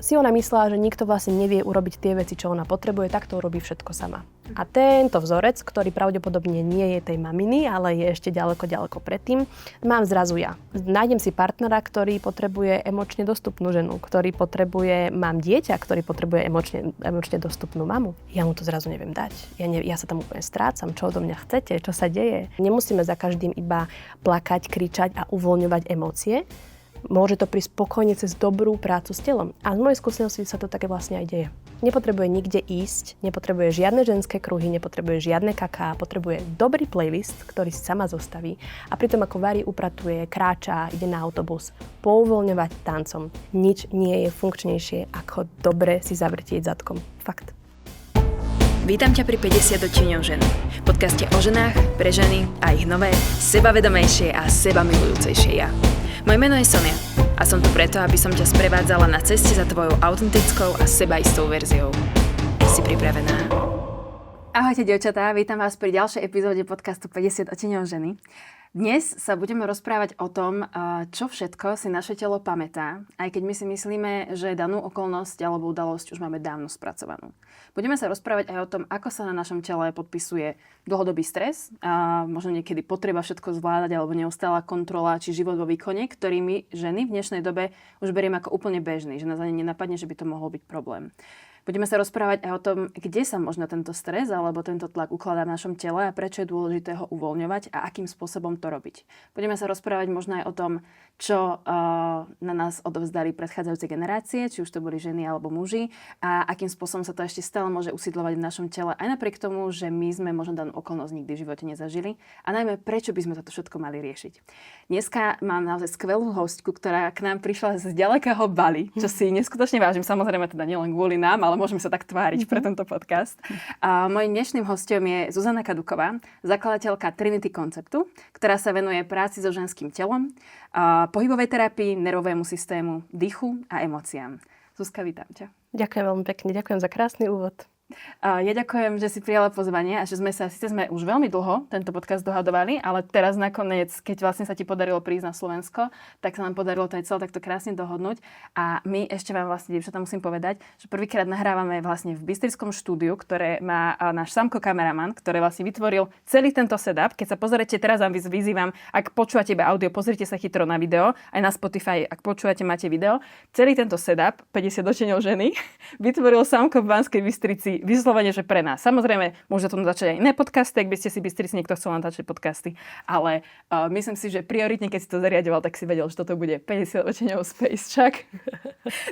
si ona myslela, že nikto vlastne nevie urobiť tie veci, čo ona potrebuje, tak to urobí všetko sama. A tento vzorec, ktorý pravdepodobne nie je tej maminy, ale je ešte ďaleko predtým, mám zrazu ja. Nájdem si partnera, ktorý potrebuje emočne dostupnú ženu, mám dieťa, ktorý potrebuje emočne dostupnú mamu. Ja mu to zrazu neviem dať. Ja sa tam úplne strácam, čo odo mňa chcete, čo sa deje. Nemusíme za každým iba plakať, kričať a uvoľňovať emócie. Môže to prísť spokojne cez dobrú prácu s telom. A z mojej skúsenosti sa to také vlastne aj deje. Nepotrebuje nikde ísť, nepotrebuje žiadne ženské kruhy, nepotrebuje žiadne kaká, potrebuje dobrý playlist, ktorý si sama zostaví a pritom ako varí, upratuje, kráča, ide na autobus, pouvoľňovať tancom. Nič nie je funkčnejšie ako dobre si zavrtieť zadkom. Fakt. Vítam ťa pri 50 odtieňov ženy. Podcaste o ženách, pre ženy a ich nové, sebavedomejšie a sebamilujúcejšie ja. Moje meno je Sonia a som tu preto, aby som ťa sprevádzala na ceste za tvojou autentickou a sebaistou verziou. Si pripravená? Ahojte, dievčatá, vítam vás pri ďalšej epizóde podcastu 50 odtieňov ženy. Dnes sa budeme rozprávať o tom, čo všetko si naše telo pamätá, aj keď my si myslíme, že danú okolnosť alebo udalosť už máme dávno spracovanú. Budeme sa rozprávať aj o tom, ako sa na našom tele podpisuje dlhodobý stres, a možno niekedy potreba všetko zvládať alebo neustála kontrola či život vo výkone, ktorý my ženy v dnešnej dobe už berieme ako úplne bežný, že nás ani nenapadne, že by to mohol byť problém. Budeme sa rozprávať aj o tom, kde sa možno tento stres alebo tento tlak ukladá v našom tele a prečo je dôležité ho uvoľňovať a akým spôsobom to robiť. Budeme sa rozprávať možno aj o tom, čo na nás odovzdali predchádzajúce generácie, či už to boli ženy alebo muži a akým spôsobom sa to ešte stále môže usídľovať v našom tele aj napriek tomu, že my sme možno danú okolnosť nikdy v živote nezažili a najmä prečo by sme toto všetko mali riešiť. Dneska mám naozaj skvelú hostku, ktorá k nám prišla z ďalekého Bali, čo si neskutočne vážim, samozrejme teda nielen kvôli nám, ale môžeme sa tak tváriť pre tento podcast. A mojím dnešným hosťom je Zuzana Kaduková, zakladateľka Trinity konceptu, ktorá sa venuje práci so ženským telom, pohybovej terapii, nervovému systému, dýchu a emóciám. Zuzka, vítam ťa. Ďakujem veľmi pekne, ďakujem za krásny úvod. Ja ďakujem, že si prijala pozvanie a že sme už veľmi dlho tento podcast dohadovali, ale teraz nakoniec, keď vlastne sa ti podarilo prísť na Slovensko, tak sa nám podarilo to aj celé takto krásne dohodnúť. A my ešte vám vlastne, dievčatá, musím povedať, že prvýkrát nahrávame vlastne v bystrickom štúdiu, ktoré má náš Samko kameraman, ktorý vlastne vytvoril celý tento setup. Keď sa pozriete, teraz vám vyzývam, ak počúvate iba audio, pozrite sa chytro na video, aj na Spotify, ak počúvate, máte video. Celý tento setup, 50 odtieňov ženy, vytvoril Samko v Banskej Bystrici vyslovene, že pre nás. Samozrejme, môže tomu začať aj iné podcasty, ak by ste si Bystrici niekto chcel natáčať podcasty, ale myslím si, že prioritne, keď si to zariadoval, tak si vedel, že toto bude 50 odtieňov Space Chuck.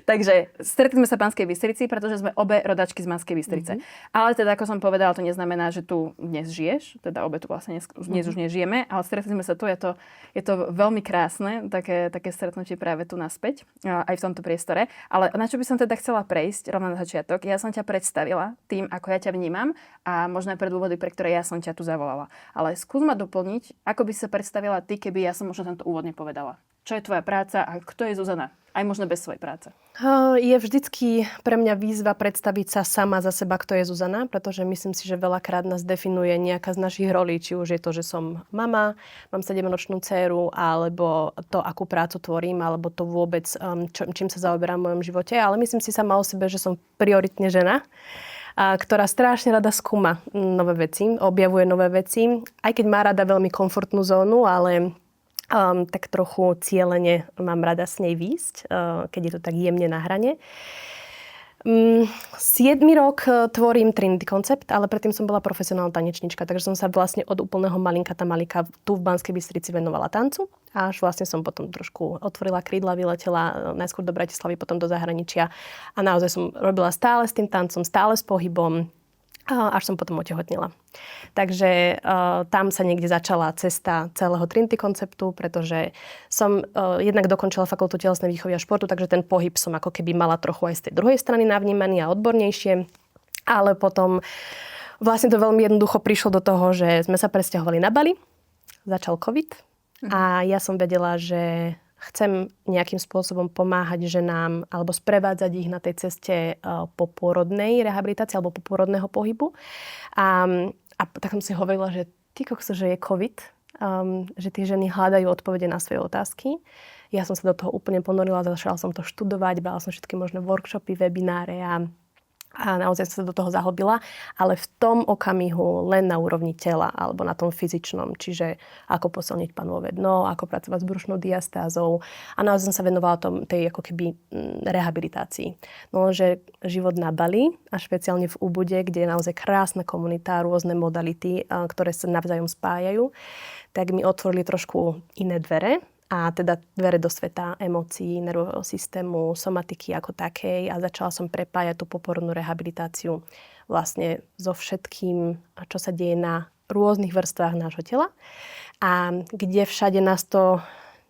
Takže stretli sme sa v Banskej Bystrici, pretože sme obe rodačky z Banskej Bystrice. Ale teda, ako som povedala, to neznamená, že tu dnes žiješ, teda obe tu vlastne dnes už nežijeme, ale stretli sme sa tu, je to veľmi krásne, také stretnutie práve tu naspäť, aj v tomto priestore. Ale na čo by som teda chcela prejsť rovno na začiatok, ja som ťa predstavila tým, ako ja ťa vnímam a možno aj pre dôvody, pre ktoré ja som ťa tu zavolala. Ale skús ma doplniť, ako by si sa predstavila ty, keby ja som možno tento úvod nepovedala. Čo je tvoja práca a kto je Zuzana? Aj možno bez svojej práce. Je vždycky pre mňa výzva predstaviť sa sama za seba, kto je Zuzana, pretože myslím si, že veľakrát nás definuje nejaká z našich rolí, či už je to, že som mama, mám 7-ročnú dcéru, alebo to, akú prácu tvorím, alebo to vôbec, čím sa zaoberám v mojom živote. Ale myslím si sama o sebe, že som prioritne žena, ktorá strašne rada skúma nové veci, objavuje nové veci, aj keď má rada veľmi komfortnú zónu, ale tak trochu cielene mám rada s nej výjsť, keď je to tak jemne na hrane. 7 rok tvorím Trinity koncept, ale predtým som bola profesionálna tanečnička, takže som sa vlastne od úplného malinka tu v Banskej Bystrici venovala tancu. Až vlastne som potom trošku otvorila krídla, vyletela najskôr do Bratislavy, potom do zahraničia. A naozaj som robila stále s tým tancom, stále s pohybom, až som potom otehotnila. Takže tam sa niekde začala cesta celého Trinity konceptu, pretože som jednak dokončila fakultu telesnej výchovy a športu, takže ten pohyb som ako keby mala trochu aj z tej druhej strany navnímaný a odbornejšie. Ale potom vlastne to veľmi jednoducho prišlo do toho, že sme sa presťahovali na Bali, začal COVID a ja som vedela, že chcem nejakým spôsobom pomáhať ženám alebo sprevádzať ich na tej ceste poporodnej rehabilitácie alebo poporodného pohybu. A tak som si hovorila, že ty kokso, že je COVID, že tie ženy hľadajú odpovede na svoje otázky. Ja som sa do toho úplne ponorila, začala som to študovať, brala som všetky možné workshopy, webináre a naozaj som sa do toho zahlbila, ale v tom okamihu len na úrovni tela alebo na tom fyzičnom, čiže ako posilniť panvové dno, ako pracovať s brušnou diastázou a naozaj som sa venovala tej ako keby rehabilitácii. No, že život na Bali a špeciálne v Ubude, kde je naozaj krásna komunita, rôzne modality, ktoré sa navzájom spájajú, tak mi otvorili trošku iné dvere. A teda dvere do sveta emócií, nervového systému, somatiky ako takej a začala som prepájať tú poporodnú rehabilitáciu vlastne so všetkým, čo sa deje na rôznych vrstvách nášho tela a kde všade nás to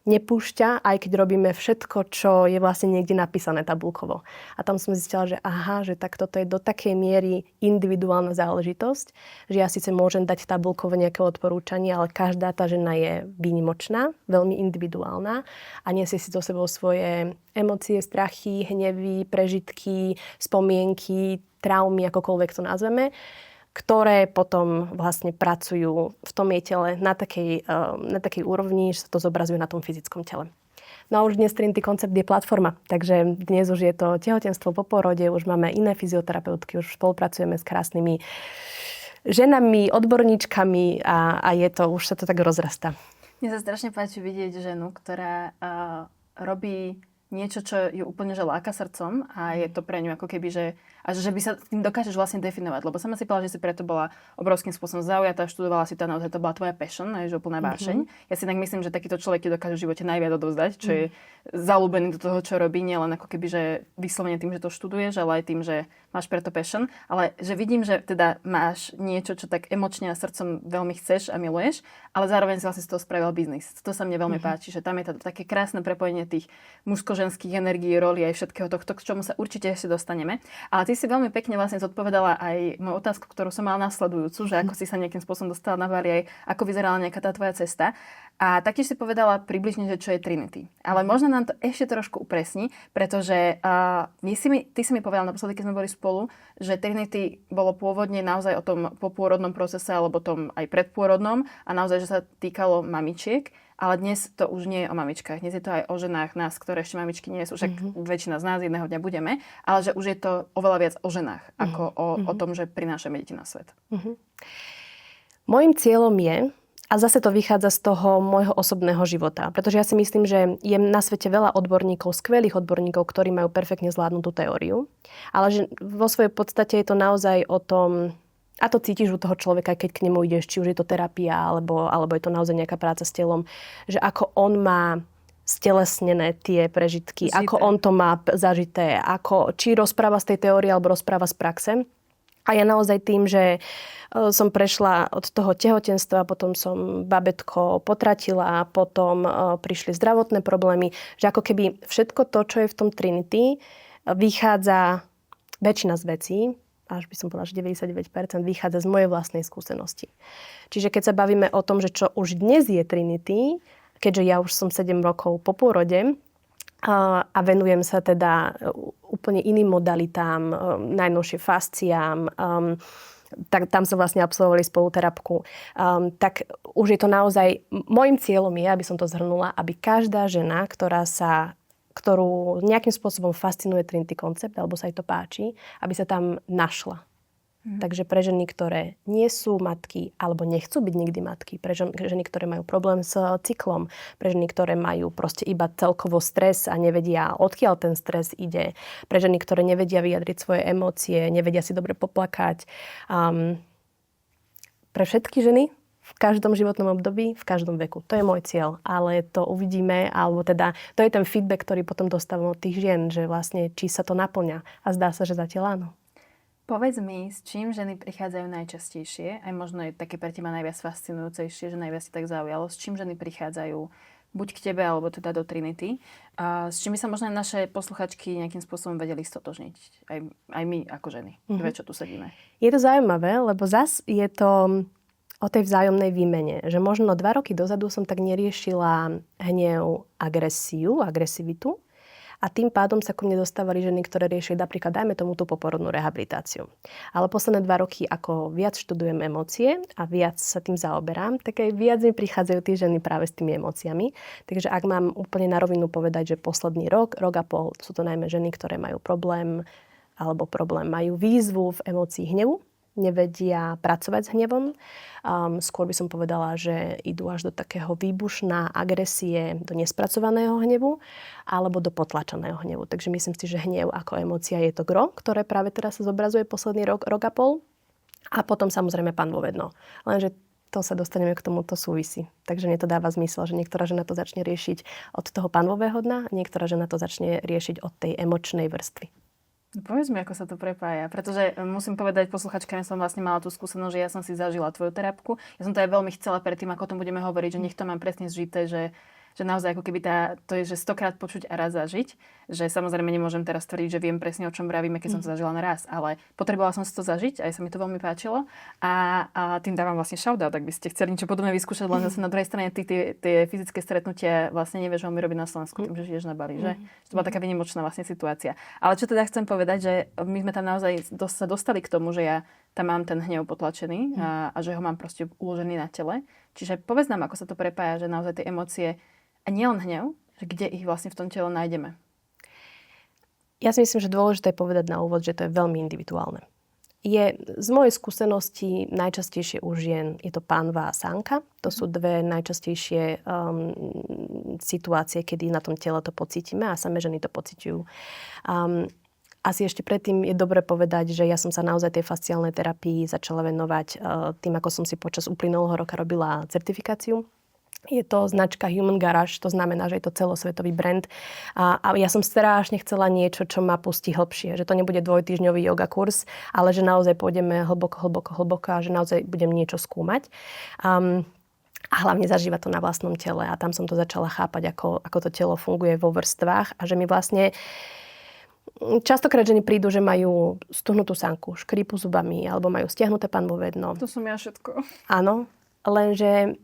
nepúšťa, aj keď robíme všetko, čo je vlastne niekde napísané tabuľkovo. A tam som zistila, že že tak toto je do takej miery individuálna záležitosť, že ja síce môžem dať tabuľkovo nejaké odporúčanie, ale každá tá žena je výnimočná, veľmi individuálna a nesie si so sebou svoje emócie, strachy, hnevy, prežitky, spomienky, traumy, akokoľvek to nazveme, ktoré potom vlastne pracujú v tom jej tele na takej úrovni, že sa to zobrazuje na tom fyzickom tele. No a už dnes Trinity Concept je platforma, takže dnes už je to tehotenstvo po porode, už máme iné fyzioterapeutky, už spolupracujeme s krásnymi ženami, odborníčkami a už sa to tak rozrastá. Mne sa strašne páči vidieť ženu, ktorá robí niečo, čo ju úplne že láka srdcom a je to pre ňu ako keby, že by sa tým dokážeš vlastne definovať. Lebo sama si povedala, že si preto bola obrovským spôsobom zaujatá, študovala si to, naozaj to bola tvoja passion, že úplná vášeň. Ja si tak myslím, že takýto človek ti dokáže v živote najviac odovzdať, čo je zalúbený do toho, čo robí, nielen ako keby, že vyslovene tým, že to študuješ, ale aj tým, že máš preto passion. Ale že vidím, že teda máš niečo, čo tak emočne a srdcom veľmi chceš a miluješ, ale zároveň si vlastne z toho spravil biznis. To sa mne veľmi páči, že tam je to také krásne prepojenie tých mužsko-ženských energií, roli aj všetkého tohto, k čomu sa určite ešte dostaneme. Ale ty si veľmi pekne vlastne zodpovedala aj moju otázku, ktorú som mala nasledujúcu, že ako si sa nejakým spôsobom dostala na Bali, aj ako vyzerala nejaká tá tvoja cesta. A taktiež si povedala približne, že čo je Trinity. Ale možno nám to ešte trošku upresni, pretože ty si mi povedala naposledy, keď sme boli spolu, že Trinity bolo pôvodne naozaj o tom popôrodnom procese alebo tom aj predpôrodnom a naozaj, že sa týkalo mamičiek. Ale dnes to už nie je o mamičkách. Dnes je to aj o ženách nás, ktoré ešte mamičky nie sú. Však väčšina z nás jedného dňa budeme. Ale že už je to oveľa viac o ženách, ako o tom, že prinášame deti na svet. Mojím cieľom je, a zase to vychádza z toho môjho osobného života, pretože ja si myslím, že je na svete veľa odborníkov, skvelých odborníkov, ktorí majú perfektne zvládnutú teóriu. Ale že vo svojej podstate je to naozaj o tom. A to cítiš u toho človeka, keď k nemu ideš, či už je to terapia, alebo je to naozaj nejaká práca s telom, že ako on má stelesnené tie prežitky, ako on to má zažité, či rozpráva z tej teórie, alebo rozpráva z praxe. A ja naozaj tým, že som prešla od toho tehotenstva, potom som babetko potratila, potom prišli zdravotné problémy, že ako keby všetko to, čo je v tom Trinity, vychádza väčšina z vecí, až by som povedala, že 99% vychádza z mojej vlastnej skúsenosti. Čiže keď sa bavíme o tom, že čo už dnes je Trinity, keďže ja už som 7 rokov po pôrode a venujem sa teda úplne iným modalitám, najnovšie fasciám, tak tam sme vlastne absolvovali spoluterapku. Tak už je to naozaj, môjim cieľom je, aby som to zhrnula, aby každá žena, ktorú nejakým spôsobom fascinuje Trinity Concept, alebo sa jej to páči, aby sa tam našla. Takže pre ženy, ktoré nie sú matky, alebo nechcú byť nikdy matky, pre ženy, ktoré majú problém s cyklom, pre ženy, ktoré majú proste iba celkovo stres a nevedia, odkiaľ ten stres ide, pre ženy, ktoré nevedia vyjadriť svoje emócie, nevedia si dobre poplakať. Pre všetky ženy, v každom životnom období, v každom veku. To je môj cieľ, ale to uvidíme, alebo teda to je ten feedback, ktorý potom dostávam od tých žien, že vlastne či sa to naplňa. A zdá sa, že zatiaľ áno. Povedz mi, s čím ženy prichádzajú najčastejšie, aj možno je také pre teba najviac fascinujúcejšie, že najviac si tak zaujalo, s čím ženy prichádzajú buď k tebe, alebo teda do Trinity. A s čím by sa možno naše posluchačky nejakým spôsobom vedeli stotožniť. Aj my ako ženy, dve, čo tu sedíme. Je to zaujímavé, lebo zas je to o tej vzájomnej výmene. Že možno 2 roky dozadu som tak neriešila hnev, agresivitu. A tým pádom sa ku mne dostávali ženy, ktoré riešili napríklad, dajme tomu tú poporodnú rehabilitáciu. Ale posledné 2 roky, ako viac študujem emócie a viac sa tým zaoberám, tak aj viac mi prichádzajú tie ženy práve s tými emóciami. Takže ak mám úplne na rovinu povedať, že posledný rok a pol, sú to najmä ženy, ktoré majú problém, majú výzvu v emócii hnevu, nevedia pracovať s hnevom. Skôr by som povedala, že idú až do takého výbušná agresie, do nespracovaného hnevu alebo do potlačeného hnevu. Takže myslím si, že hnev ako emócia je to gro, ktoré práve teraz sa zobrazuje posledný rok a pol. A potom samozrejme panvové dno. Lenže to sa dostaneme k tomu, to súvisí. Takže mne to dáva zmysel, že niektorá žena to začne riešiť od toho panvového dna, niektorá žena to začne riešiť od tej emočnej vrstvy. Povedz mi, ako sa to prepája, pretože musím povedať posluchačkám, som vlastne mala tú skúsenosť, že ja som si zažila tvoju terapku. Ja som to aj veľmi chcela predtým, ako o tom budeme hovoriť, že nech to mám presne zžité, že naozaj ako keby to je, že 100-krát počuť a raz zažiť, že samozrejme nemôžem teraz tvrdiť, že viem presne, o čom vravíme, keď som to zažila na raz, ale potrebovala som si to zažiť, aj sa mi to veľmi páčilo a tým dávam vlastne shoutout, ak by ste chceli niečo podobné vyskúšať, len zase na druhej strane tie fyzické stretnutia vlastne nevieš veľmi robiť na Slovensku, tým, že žiješ na Bali, že? To bola taká výnimočná vlastne situácia. Ale čo teda chcem povedať, že my sme tam naozaj sa dostali k tomu, že ja tam mám ten hnev potlačený a že ho mám proste uložený na tele. Čiže povedz nám, ako sa to prepája, že naozaj tie emócie a nielen hnev, že kde ich vlastne v tom tele nájdeme. Ja si myslím, že dôležité je povedať na úvod, že to je veľmi individuálne. Z mojej skúsenosti najčastejšie u žien je to pánva a sánka. To sú dve najčastejšie situácie, kedy na tom tele to pocítime a samé ženy to pociťujú. Asi ešte predtým je dobre povedať, že ja som sa naozaj tej fasciálnej terapii začala venovať tým, ako som si počas uplynulého roka robila certifikáciu. Je to značka Human Garage, to znamená, že je to celosvetový brand. A ja som strašne chcela niečo, čo ma pustí hlbšie. Že to nebude 2-týždňový yoga kurz, ale že naozaj pôjdeme hlboko a že naozaj budem niečo skúmať. A hlavne zažívať to na vlastnom tele. A tam som to začala chápať, ako to telo funguje vo vrstvách. A že mi vlastne častokrát ženy prídu, že majú stuhnutú sánku, škrípu zubami alebo majú stiahnuté panvové dno. To som ja všetko. Áno. Lenže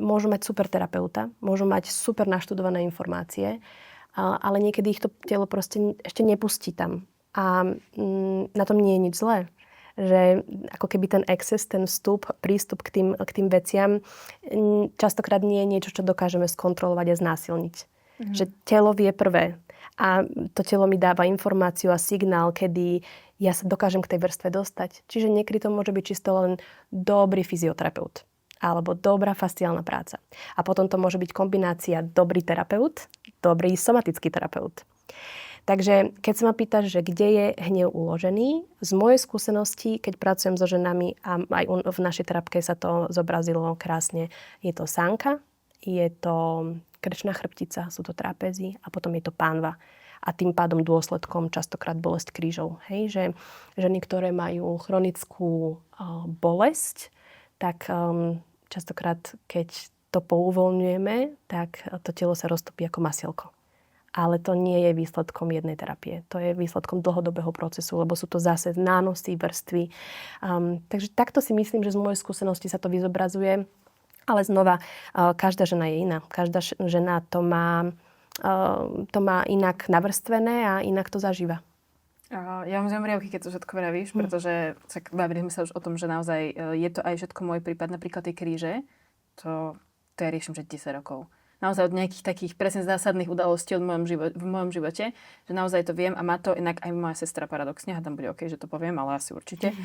môžu mať super terapeuta, môžu mať super naštudované informácie, ale niekedy ich to telo proste ešte nepustí tam. A na tom nie je nič zlé. Že ako keby ten access, ten prístup k tým veciam častokrát nie je niečo, čo dokážeme skontrolovať a znásilniť. Že telo vie prvé. A to telo mi dáva informáciu a signál, kedy ja sa dokážem k tej vrstve dostať. Čiže niekedy to môže byť čisto len dobrý fyzioterapeut alebo dobrá fasciálna práca. A potom to môže byť kombinácia dobrý terapeut, dobrý somatický terapeut. Takže keď sa ma pýtaš, že kde je hnev uložený, z mojej skúsenosti, keď pracujem so ženami a aj v našej terapke sa to zobrazilo krásne, je to sánka, je to krčná chrbtica, sú to trapézy a potom je to pánva. A tým pádom dôsledkom častokrát bolesť krížov. Hej? Že ženy, ktoré majú chronickú bolesť, tak častokrát, keď to pouvoľňujeme, tak to telo sa roztopí ako masielko. Ale to nie je výsledkom jednej terapie. To je výsledkom dlhodobého procesu, lebo sú to zase nánosy, vrstvy. Takže takto si myslím, že z mojej skúsenosti sa to vyzobrazuje. Ale znova, každá žena je iná. Každá žena to má inak navrstvené a inak to zažíva. Ja mám zaujímavé, keď to všetko vravíš, pretože bavili sme sa už o tom, že naozaj je to aj všetko môj prípad, napríklad tie kríže, to ja riešim, že 10 rokov. Naozaj od nejakých takých presne zásadných udalostí v mojom živote, že naozaj to viem a má to inak aj moja sestra paradoxne, a tam bude OK, že to poviem, ale asi určite,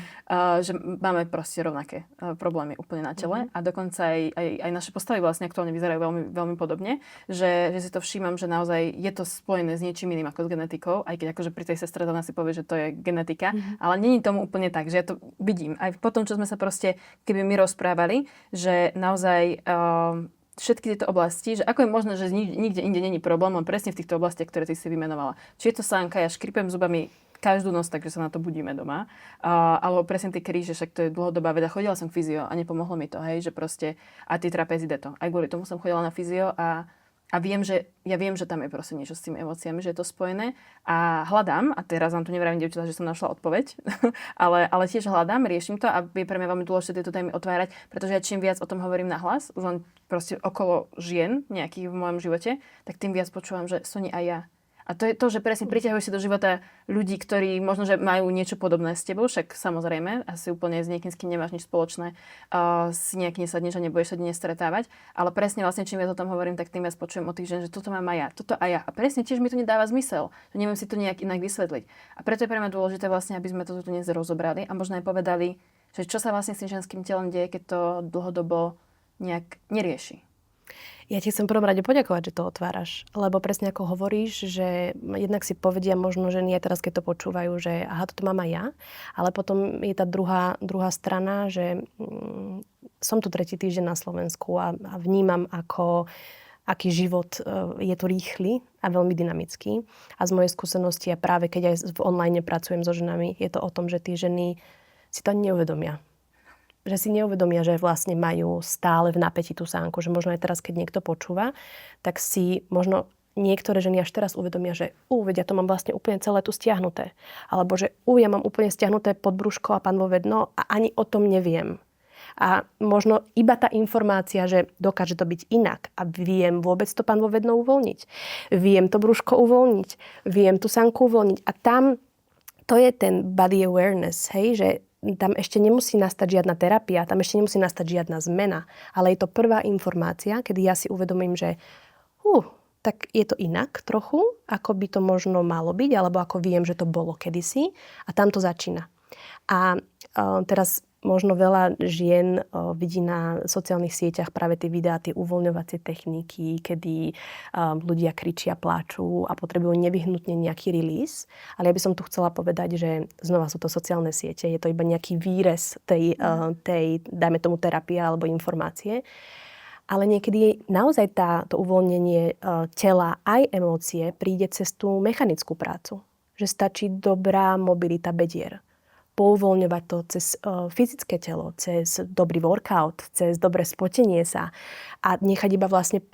že máme proste rovnaké problémy úplne na tele a dokonca aj naše postavy vlastne aktuálne vyzerajú veľmi, veľmi podobne, že si to všímam, že naozaj je to spojené s niečím iným ako s genetikou, aj keď akože pri tej sestre ona si povie, že to je genetika, ale nie je tomu úplne tak, že ja to vidím. Aj po tom, čo sme sa proste, keby my rozprávali, že naozaj všetky tieto oblasti, že ako je možné, že nikde inde není problém, len presne v týchto oblastiach, ktoré ty si vymenovala. Či je to sánka, ja škripem zubami každú noc, takže sa na to budíme doma. Alebo presne tie kríže, však to je dlhodobá veda. Chodila som k fyzio a nepomohlo mi to, hej, že proste a tie trapézy to. Aj kvôli tomu som chodila na fyzio a ja viem, že tam je proste niečo s tými emóciami, že je to spojené a hľadám, a teraz vám tu nevravím, dievčatá, že som našla odpoveď, ale tiež hľadám, riešim to a je pre mňa veľmi dôležité tieto témy otvárať, pretože ja čím viac o tom hovorím nahlas, už len proste okolo žien nejakých v mojom živote, tak tým viac počúvam, že Soni aj ja. A to je to, že presne priťahujú si do života ľudí, ktorí možno, že majú niečo podobné s tebou, však samozrejme, asi úplne s niekým, s kým nemáš nič spoločné, si nejak nesadneš a nebudeš sa dnes stretávať, ale presne vlastne, čím viac o tom hovorím, tak tým viac počujem od tých žien, že toto mám aj ja, toto aj ja. A presne tiež mi to nedáva zmysel, že neviem si to nejak inak vysvetliť. A preto je pre mňa dôležité vlastne, aby sme to tu dnes rozobrali a možno aj povedali, že čo sa vlastne s tým ženským telom deje, keď to dlhodobo nejak nerieši. Ja ti chcem v prvom rade poďakovať, že to otváraš. Lebo presne ako hovoríš, že jednak si povedia možno ženy aj teraz, keď to počúvajú, že aha, toto mám aj ja. Ale potom je tá druhá strana, že som tu 3. týždeň na Slovensku a vnímam, aký život je tu rýchly a veľmi dynamický. A z mojej skúsenosti a práve keď aj v online pracujem so ženami, je to o tom, že tie ženy si to ani neuvedomia. Že si neuvedomia, že vlastne majú stále v napätí tú sánku. Že možno aj teraz, keď niekto počúva, tak si možno niektoré ženy až teraz uvedomia, že vedia, to mám vlastne úplne celé tu stiahnuté. Alebo že ja mám úplne stiahnuté podbrúško a panvové dno a ani o tom neviem. A možno iba tá informácia, že dokáže to byť inak a viem vôbec to panvové dno uvoľniť. Viem to brúško uvoľniť. Viem tú sánku uvoľniť. A tam to je ten body awareness, hej, že tam ešte nemusí nastať žiadna terapia, tam ešte nemusí nastať žiadna zmena, ale je to prvá informácia, kedy ja si uvedomím, že tak je to inak trochu, ako by to možno malo byť, alebo ako viem, že to bolo kedysi a tam to začína. A teraz možno veľa žien vidí na sociálnych sieťach práve tie videá, tie uvoľňovacie techniky, kedy ľudia kričia, pláču a potrebujú nevyhnutne nejaký release. Ale ja by som tu chcela povedať, že znova sú to sociálne siete, je to iba nejaký výrez tej dajme tomu terapie alebo informácie. Ale niekedy naozaj to uvoľnenie tela aj emócie príde cez tú mechanickú prácu. Že stačí dobrá mobilita bedier. Pouvoľňovať to cez fyzické telo, cez dobrý workout, cez dobré spotenie sa a nechať iba vlastne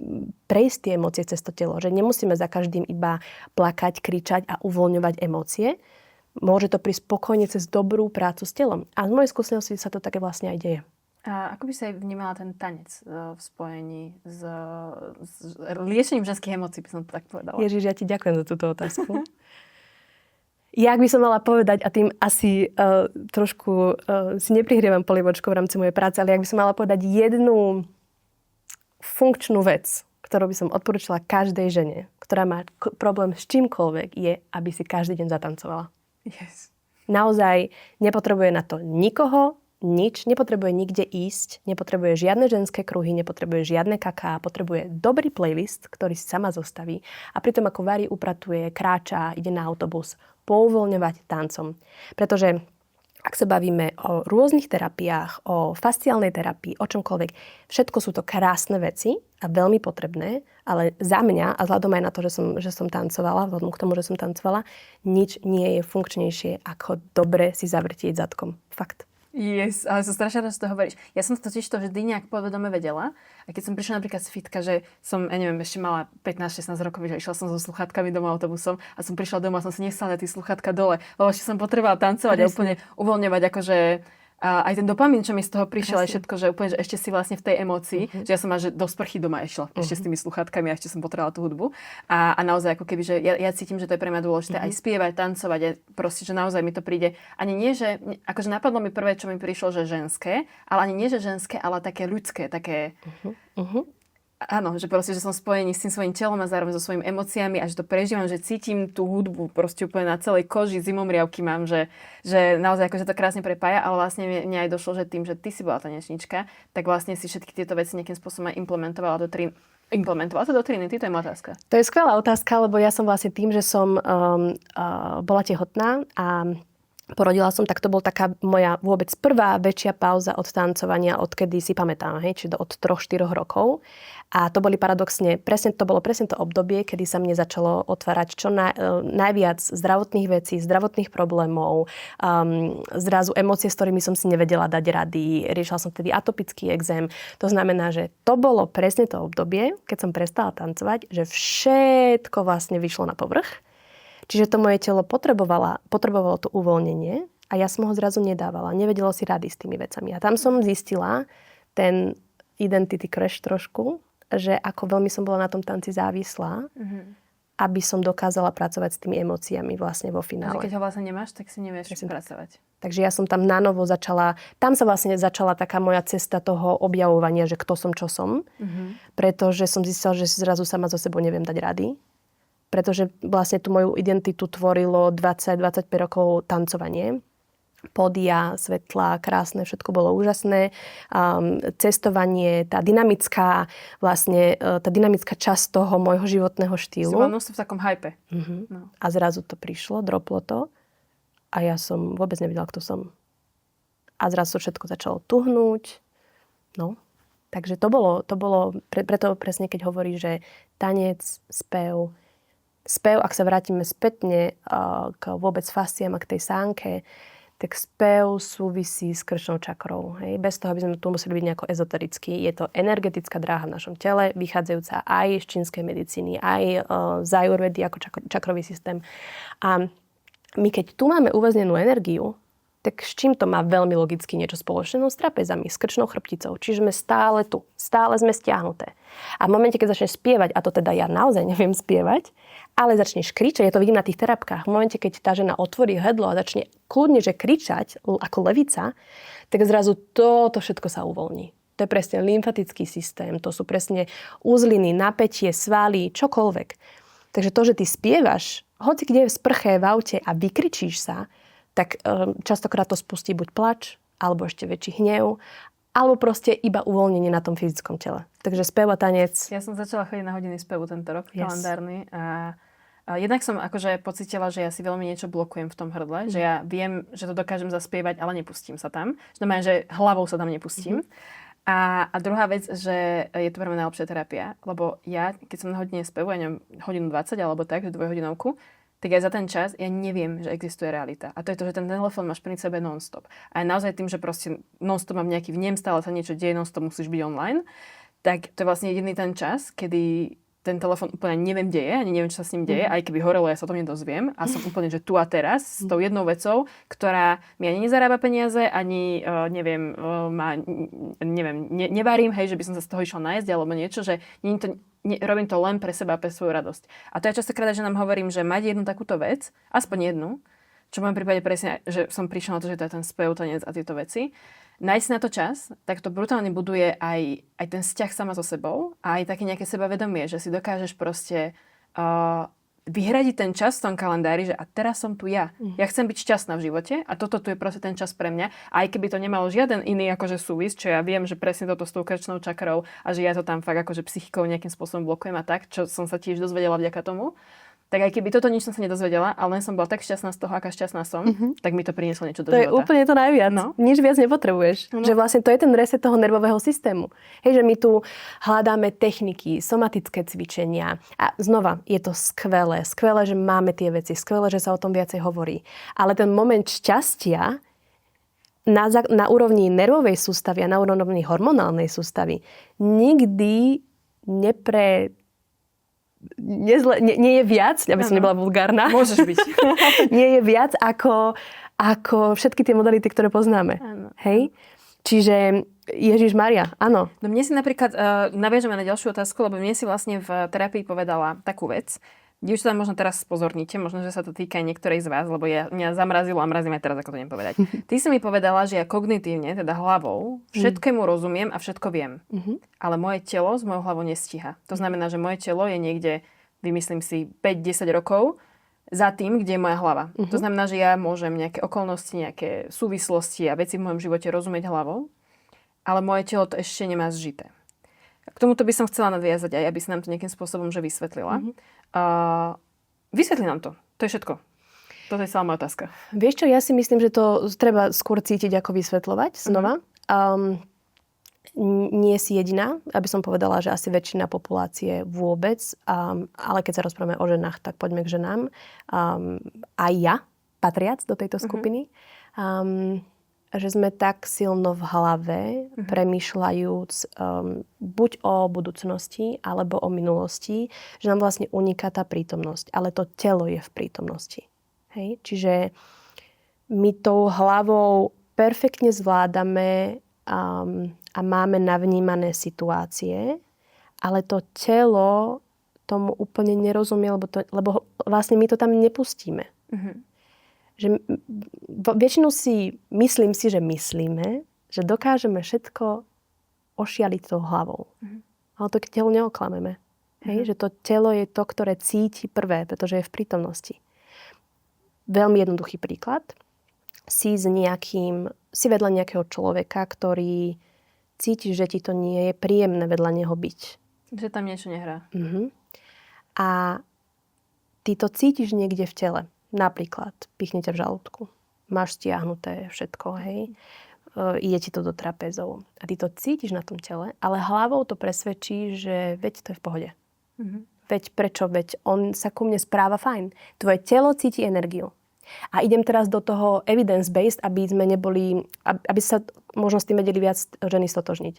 prejsť tie emócie cez to telo. Že nemusíme za každým iba plakať, kričať a uvoľňovať emócie. Môže to prísť spokojne cez dobrú prácu s telom. A z mojej skúsenosti sa to také vlastne aj deje. A ako by sa vnímala ten tanec v spojení s liečením ženských emócií, by som to tak povedala? Ježiš, ja ti ďakujem za túto otázku. Ja, ak by som mala povedať, a tým asi trošku si neprihrievam polievočko v rámci mojej práce, ale ak by som mala povedať jednu funkčnú vec, ktorú by som odporúčala každej žene, ktorá má problém s čímkoľvek, je, aby si každý deň zatancovala. Yes. Naozaj nepotrebuje na to nikoho, nič, nepotrebuje nikde ísť, nepotrebuje žiadne ženské kruhy, nepotrebuje žiadne kaká, potrebuje dobrý playlist, ktorý si sama zostaví a pritom ako varí, upratuje, kráča, ide na autobus, pouvoľňovať tancom. Pretože ak sa bavíme o rôznych terapiách, o fasciálnej terapii, o čomkoľvek, všetko sú to krásne veci a veľmi potrebné, ale za mňa, a vzhľadom aj na to, že som tancovala, vzhľadom k tomu, že som tancovala, nič nie je funkčnejšie, ako dobre si zavrtieť zadkom. Fakt. Yes, ale som strašne rád, že to hovoríš. Ja som totiž to vždy nejak podvedome vedela. A keď som prišla napríklad z fitka, že som, ešte mala 15-16 rokov, že išla som so sluchátkami domov autobusom a som prišla domov a som si nechcela dať tie sluchátka dole, lebo ešte som potrebovala tancovať a úplne uvoľňovať akože aj ten dopamín, čo mi z toho prišiel, aj všetko, že úplne, že ešte si vlastne v tej emócii, že ja som až do sprchy doma išla ešte s tými sluchátkami a ešte som potrebovala tú hudbu. A naozaj ako keby, že ja cítim, že to je pre mňa dôležité aj spievať, tancovať, aj proste, že naozaj mi to príde. Ani nie, že, akože napadlo mi prvé, čo mi prišlo, že ženské, ale ani nie, že ženské, ale také ľudské, také... Áno, že proste, že som spojený s tým svojím telom a zároveň so svojimi emóciami a že to prežívam, že cítim tú hudbu proste úplne na celej koži, zimomriavky mám, že naozaj akože to krásne prepája, ale vlastne mne aj došlo, že tým, že ty si bola tanečnička, tak vlastne si všetky tieto veci nejakým spôsobom aj implementovala to do Trinity? To je moja otázka. To je skvelá otázka, lebo ja som vlastne tým, že som bola tehotná a porodila som, tak to bol taká moja vôbec prvá väčšia pauza od tancovania, odkedy si pamätám, čiže od 3-4 rokov. A to bolo presne to obdobie, kedy sa mne začalo otvárať čo najviac zdravotných vecí, zdravotných problémov, zrazu emócie, s ktorými som si nevedela dať rady. Riešila som vtedy atopický exém. To znamená, že to bolo presne to obdobie, keď som prestala tancovať, že všetko vlastne vyšlo na povrch. Čiže to moje telo potrebovalo to uvoľnenie a ja som ho zrazu nedávala. Nevedelo si rady s tými vecami. A tam som zistila ten identity crash trošku, že ako veľmi som bola na tom tanci závislá. A aby som dokázala pracovať s tými emóciami vlastne vo finále. Keď ho vlastne nemáš, tak si nevieš pracovať. Takže ja som tam nanovo tam sa vlastne začala taká moja cesta toho objavovania, že kto som, čo som. Pretože som zistila, že zrazu sama so sebou neviem dať rady. Pretože vlastne tú moju identitu tvorilo 20-25 rokov tancovanie. Pódia, svetla, krásne, všetko bolo úžasné. Cestovanie, tá dynamická časť toho môjho životného štýlu. Si v takom hype. No. A zrazu to prišlo, droplo to a ja som vôbec nevedela, kto som. A zrazu to všetko začalo tuhnúť. No, takže to bolo preto presne, keď hovorí, že tanec, spev, ak sa vrátime spätne k vôbec fasciám a k tej sánke, tak spev súvisí s krčnou čakrou. Hej? Bez toho, aby sme tu museli byť nejako ezoterický. Je to energetická dráha v našom tele, vychádzajúca aj z čínskej medicíny, aj z ajurvedy ako čakrový systém. A my keď tu máme uväznenú energiu, tak s čím to má veľmi logicky niečo spoločné? No s trapezami, s krčnou chrbticou. Čiže sme stále tu, stále sme stiahnuté. A v momente, keď začneš spievať, a to teda ja naozaj neviem spievať, ale začneš kričať, ja to vidím na tých terapkách, v momente, keď tá žena otvorí hrdlo a začne kľudne, že kričať ako levica, tak zrazu toto všetko sa uvoľní. To je presne lymfatický systém, to sú presne uzliny, napätie, svaly, čokoľvek. Takže to, že ty spievaš, hoci kde v sprche, v aute a vykričíš sa, tak častokrát to spustí buď plač, alebo ešte väčší hnev, alebo proste iba uvoľnenie na tom fyzickom tele. Takže spev a tanec. Ja som začala chodiť na hodiny spevu tento rok, kalendárny. A jednak som akože pocítila, že ja si veľmi niečo blokujem v tom hrdle, že ja viem, že to dokážem zaspievať, ale nepustím sa tam. Znamená, že hlavou sa tam nepustím. A druhá vec, že je to pre mňa najlepšia terapia, lebo ja, keď som na hodine spevu, ja neviem, hodinu 20 alebo tak, že 2-hodinovku, tak aj za ten čas ja neviem, že existuje realita. A to je to, že ten telefón máš pri sebe non-stop. A naozaj tým, že proste non-stop mám nejaký vnem, stále sa niečo deje, non-stop musíš byť online, tak to je vlastne jediný ten čas, kedy ten telefón úplne neviem, kde je, ani neviem, čo sa s ním deje, aj keby horelo, ja sa o tom nedozviem a som úplne, že tu a teraz s tou jednou vecou, ktorá mi ani nezarába peniaze, ani nevarím, hej, že by som sa z toho išla nájsť alebo niečo, že robím to len pre seba a pre svoju radosť. A to ja častokrát, že nám hovorím, že mať jednu takúto vec, aspoň jednu, čo v mojom prípade presne, že som prišla na to, že to je ten spev, tanec a tieto veci, nájsť na to čas, tak to brutálne buduje aj ten vzťah sama so sebou a aj také nejaké sebavedomie, že si dokážeš proste vyhradiť ten čas v tom kalendári, že a teraz som tu ja. Ja chcem byť šťastná v živote a toto tu je proste ten čas pre mňa. A aj keby to nemalo žiaden iný akože súvis, čo ja viem, že presne toto s tou krčnou čakrou a že ja to tam fakt akože psychikou nejakým spôsobom blokujem a tak, čo som sa tiež dozvedela vďaka tomu, tak aj keby toto nič som sa nedozvedela, ale len som bola tak šťastná z toho, aká šťastná som, tak mi to prinieslo niečo do života. To je úplne to najviac. No. Nič viac nepotrebuješ. No. Že vlastne to je ten reset toho nervového systému. Hej, že my tu hľadáme techniky, somatické cvičenia. A znova, je to skvelé. Skvelé, že máme tie veci. Skvelé, že sa o tom viacej hovorí. Ale ten moment šťastia na úrovni nervovej sústavy a na úrovni hormonálnej sústavy nikdy nie je viac, aby som nebola vulgárna. Môžeš byť. Nie je viac ako všetky tie modality, ktoré poznáme. Áno. Hej? Čiže Ježišmaria, áno. No mne si napríklad, naviažeme na ďalšiu otázku, lebo mne si vlastne v terapii povedala takú vec. Dievčatá možno teraz spozornite, možno, že sa to týka aj niektorej z vás, lebo mňa zamrazilo a mrazím aj teraz, ako to neviem povedať. Ty si mi povedala, že ja kognitívne, teda hlavou, všetkému rozumiem a všetko viem. Ale moje telo s mojou hlavou nestíha. To znamená, že moje telo je niekde, vymyslím si, 5-10 rokov za tým, kde je moja hlava. To znamená, že ja môžem nejaké okolnosti, nejaké súvislosti a veci v mojom živote rozumieť hlavou, ale moje telo to ešte nemá zžité. K tomuto by som chcela nadviazať aj, aby si nám to nejakým spôsobom že vysvetlila. Vysvetli nám to. To je všetko. Toto je celá moja otázka. Vieš čo, ja si myslím, že to treba skôr cítiť, ako vysvetľovať znova. Nie si jediná, aby som povedala, že asi väčšina populácie vôbec, ale keď sa rozprávame o ženách, tak poďme k ženám. Aj ja, patriac do tejto skupiny. Že sme tak silno v hlave, premýšľajúc buď o budúcnosti, alebo o minulosti, že nám vlastne uniká tá prítomnosť. Ale to telo je v prítomnosti. Hej? Čiže my tou hlavou perfektne zvládame a máme navnímané situácie, ale to telo tomu úplne nerozumie, lebo vlastne my to tam nepustíme. Že väčšinou myslím si, že myslíme, že dokážeme všetko ošialiť tou hlavou. Ale to telo neoklameme. Hej? Že to telo je to, ktoré cíti prvé, pretože je v prítomnosti. Veľmi jednoduchý príklad. Si vedľa nejakého človeka, ktorý cíti, že ti to nie je príjemné vedľa neho byť. Že tam niečo nehrá. A ty to cítiš niekde v tele. Napríklad, pichne ťa v žalúdku. Máš stiahnuté všetko, hej. Ide ti to do trapézov. A ty to cítiš na tom tele, ale hlavou to presvedčí, že veď to je v pohode. Veď prečo? Veď on sa ku mne správa fajn. Tvoje telo cíti energiu. A idem teraz do toho evidence-based, aby sme neboli, aby sa možno s tým vedeli viac ženy stotožniť.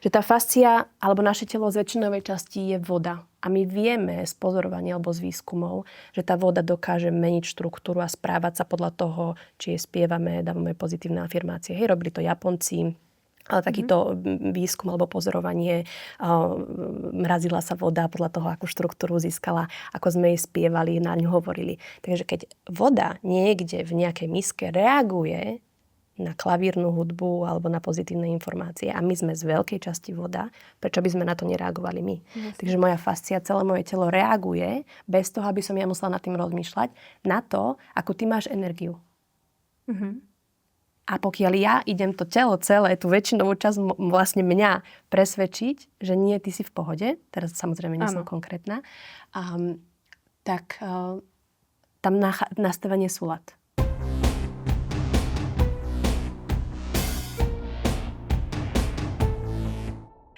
Že tá fascia, alebo naše telo z väčšinovej časti je voda. A my vieme z pozorovania alebo z výskumov, že tá voda dokáže meniť štruktúru a správať sa podľa toho, či je spievame, dávame pozitívne afirmácie. Hej, robili to Japonci. Ale takýto výskum alebo pozorovanie, mrazila sa voda podľa toho, akú štruktúru získala, ako sme jej spievali, na ňu hovorili. Takže keď voda niekde v nejakej miske reaguje na klavírnu hudbu alebo na pozitívne informácie a my sme z veľkej časti voda, prečo by sme na to nereagovali my? Takže moja fascia, celé moje telo reaguje bez toho, aby som ja musela nad tým rozmýšľať, na to, ako ty máš energiu. A pokiaľ ja idem to telo celé, tú väčšinovú časť vlastne mňa presvedčiť, že nie, ty si v pohode, teraz samozrejme nie som konkrétna, tak tam nastavenie súlad.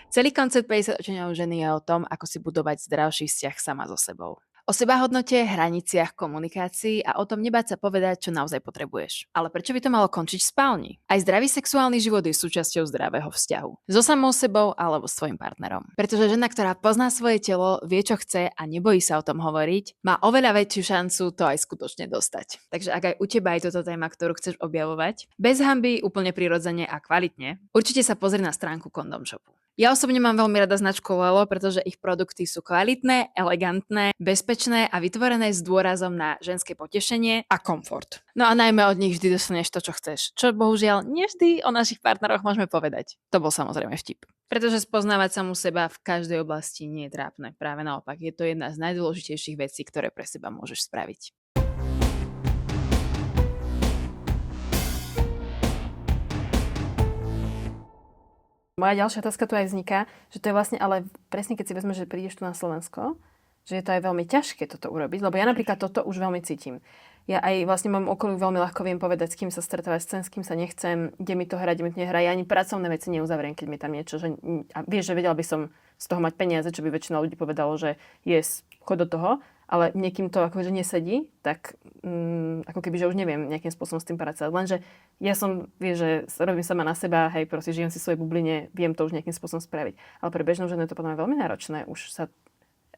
Celý koncept 50 odtieňov ženy je o tom, ako si budovať zdravší vzťah sama so sebou. O sebahodnote, hraniciach, komunikácii a o tom nebáť sa povedať, čo naozaj potrebuješ. Ale prečo by to malo končiť v spálni? Aj zdravý sexuálny život je súčasťou zdravého vzťahu. So samou sebou alebo s svojim partnerom. Pretože žena, ktorá pozná svoje telo, vie, čo chce a nebojí sa o tom hovoriť, má oveľa väčšiu šancu to aj skutočne dostať. Takže ak aj u teba je toto téma, ktorú chceš objavovať, bez hanby, úplne prirodzene a kvalitne, určite sa pozri na stránku Condom Shopu. Ja osobne mám veľmi rada značku Lelo, pretože ich produkty sú kvalitné, elegantné, bezpečné a vytvorené s dôrazom na ženské potešenie a komfort. No a najmä od nich vždy dostaneš to, čo chceš. Čo bohužiaľ nevždy o našich partneroch môžeme povedať. To bol samozrejme vtip. Pretože spoznávať samu seba v každej oblasti nie je trápne. Práve naopak, je to jedna z najdôležitejších vecí, ktoré pre seba môžeš spraviť. Moja ďalšia otázka tu aj vzniká, že to je vlastne, ale presne keď si vezme, že prídeš tu na Slovensko, že je to aj veľmi ťažké toto urobiť, lebo ja napríklad toto už veľmi cítim. Ja aj vlastne môjmu okoliu veľmi ľahko viem povedať, s kým sa stretávať, s kým sa nechcem, kde mi to hrať, kde mi to nehrá. Ja ani pracovné veci neuzavriem, keď mi tam niečo, že a vieš, že vedela by som z toho mať peniaze, čo by väčšina ľudí povedalo, že chod do toho, ale niekým to akože nesedí, tak ako keby, že už neviem nejakým spôsobom s tým pracovať. Lenže ja som, vieš, že robím sama na seba, hej, proste žijem si v svojej bubline, viem to už nejakým spôsobom spraviť. Ale pre bežnú ženu je to potom veľmi náročné už sa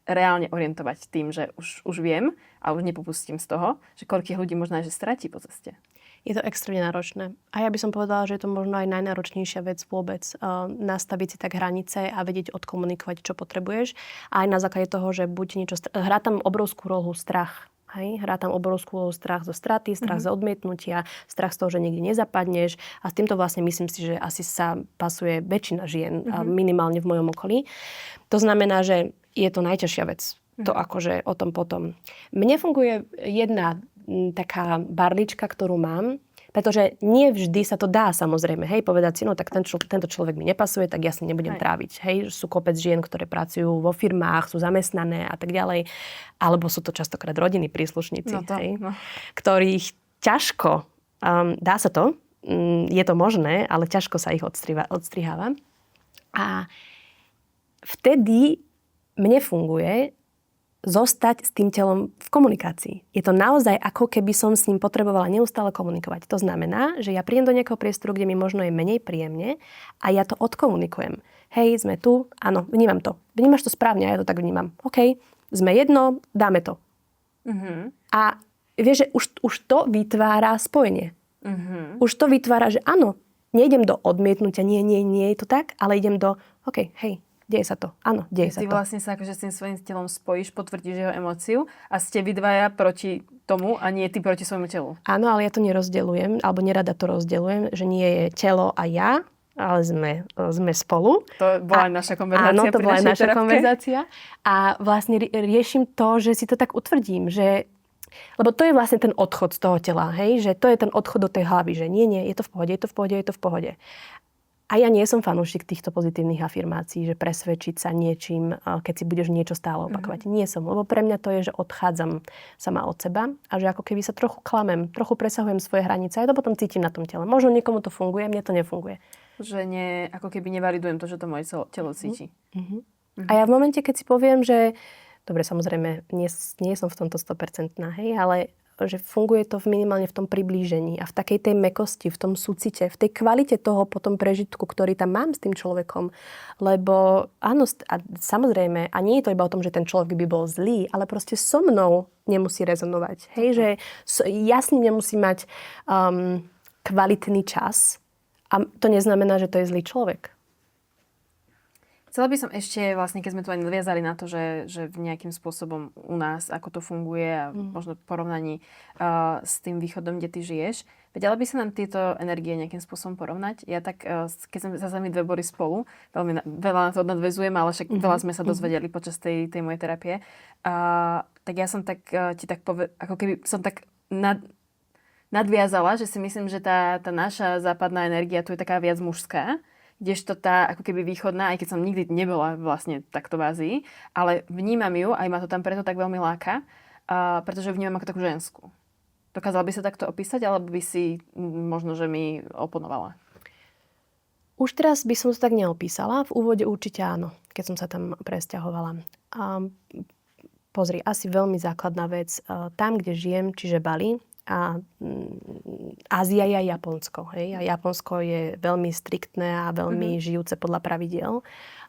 reálne orientovať tým, že už viem a už nepopustím z toho, že koľkých ľudí možno aj že stratí po ceste. Je to extrémne náročné. A ja by som povedala, že je to možno aj najnáročnejšia vec vôbec. Nastaviť si tak hranice a vedieť odkomunikovať, čo potrebuješ. A aj na základe toho, že buď niečo... Hrá tam obrovskú rolu strach. Hej? Hrá tam obrovskú rolu strach zo straty, strach z odmietnutia, strach z toho, že niekde nezapadneš. A s týmto vlastne myslím si, že asi sa pasuje väčšina žien, minimálne v mojom okolí. To znamená, že je to najťažšia vec. To akože o tom potom. Mne funguje jedna taká barlička, ktorú mám, pretože nie vždy sa to dá samozrejme, hej, povedať si, no tak tento človek mi nepasuje, tak ja si nebudem tráviť, hej, sú kopec žien, ktoré pracujú vo firmách, sú zamestnané a tak ďalej, alebo sú to častokrát rodinní príslušníci, ktorých ťažko, dá sa to, je to možné, ale ťažko sa ich odstriháva. A vtedy mne funguje zostať s tým telom v komunikácii. Je to naozaj ako keby som s ním potrebovala neustále komunikovať. To znamená, že ja prídem do nejakého priestoru, kde mi možno je menej príjemne a ja to odkomunikujem. Hej, sme tu, áno, vnímam to. Vnímaš to správne, ja to tak vnímam. OK, sme jedno, dáme to. A vieš, že už to vytvára spojenie. Už to vytvára, že áno, nejdem do odmietnutia, nie je to tak, ale idem do, OK, hej, Deje sa to. Áno, deje sa Ty to. vlastne sa akože s tým svojím telom spojíš, potvrdíš jeho emóciu a ste vy dvaja proti tomu a nie ty proti svojmu telu. Áno, ale ja to nerozdeľujem, alebo nerada to rozdeľujem, že nie je telo a ja, ale sme spolu. To bola aj naša konverzácia. Áno, to pri bola aj našej naša terapke. konverzácia. A vlastne riešim to, že si to tak utvrdím, že lebo to je vlastne ten odchod z toho tela, hej? Že to je ten odchod do tej hlavy, že nie, je to v pohode, je to v pohode, je to v pohode. A ja nie som fanúšik týchto pozitívnych afirmácií, že presvedčiť sa niečím, keď si budeš niečo stále opakovať. Nie som, lebo pre mňa to je, že odchádzam sama od seba a že ako keby sa trochu klamem, trochu presahujem svoje hranice a ja to potom cítim na tom tele. Možno niekomu to funguje, mne to nefunguje. Že ako keby nevalidujem to, že to moje telo cíti. A ja v momente, keď si poviem, že dobre, samozrejme, nie som v tomto 100%, hej, ale že funguje to minimálne v tom priblížení a v takej tej mekosti, v tom súcite, v tej kvalite toho potom prežitku, ktorý tam mám s tým človekom. Lebo áno, a samozrejme, a nie je to iba o tom, že ten človek by bol zlý, ale proste so mnou nemusí rezonovať. Hej, že ja s ním nemusím mať kvalitný čas a to neznamená, že to je zlý človek. Chcela by som ešte, vlastne, keď sme tu aj nadviazali na to, že v nejakým spôsobom u nás, ako to funguje a možno v porovnaní s tým východom, kde ty žiješ, vedela by sa nám tieto energie nejakým spôsobom porovnať? Ja tak, keď sme sa sami dve boli spolu, veľa na to nadväzujem, ale však veľa sme sa dozvedeli počas tej mojej terapie, tak ja som tak ti tak ako keby som tak nadviazala, že si myslím, že tá naša západná energia tu je taká viac mužská, kdežto tá ako keby východná, aj keď som nikdy nebola vlastne takto v Ázii, ale vnímam ju, aj ma to tam preto tak veľmi láka, pretože ju vnímam ako takú ženskú. Dokázala by sa takto opísať, alebo by si možno, že mi oponovala? Už teraz by som to tak neopísala. V úvode určite áno, keď som sa tam presťahovala. Pozri, asi veľmi základná vec. Tam, kde žijem, čiže Bali, a Ázia je aj Japonsko. Hej? A Japonsko je veľmi striktné a veľmi žijúce podľa pravidiel.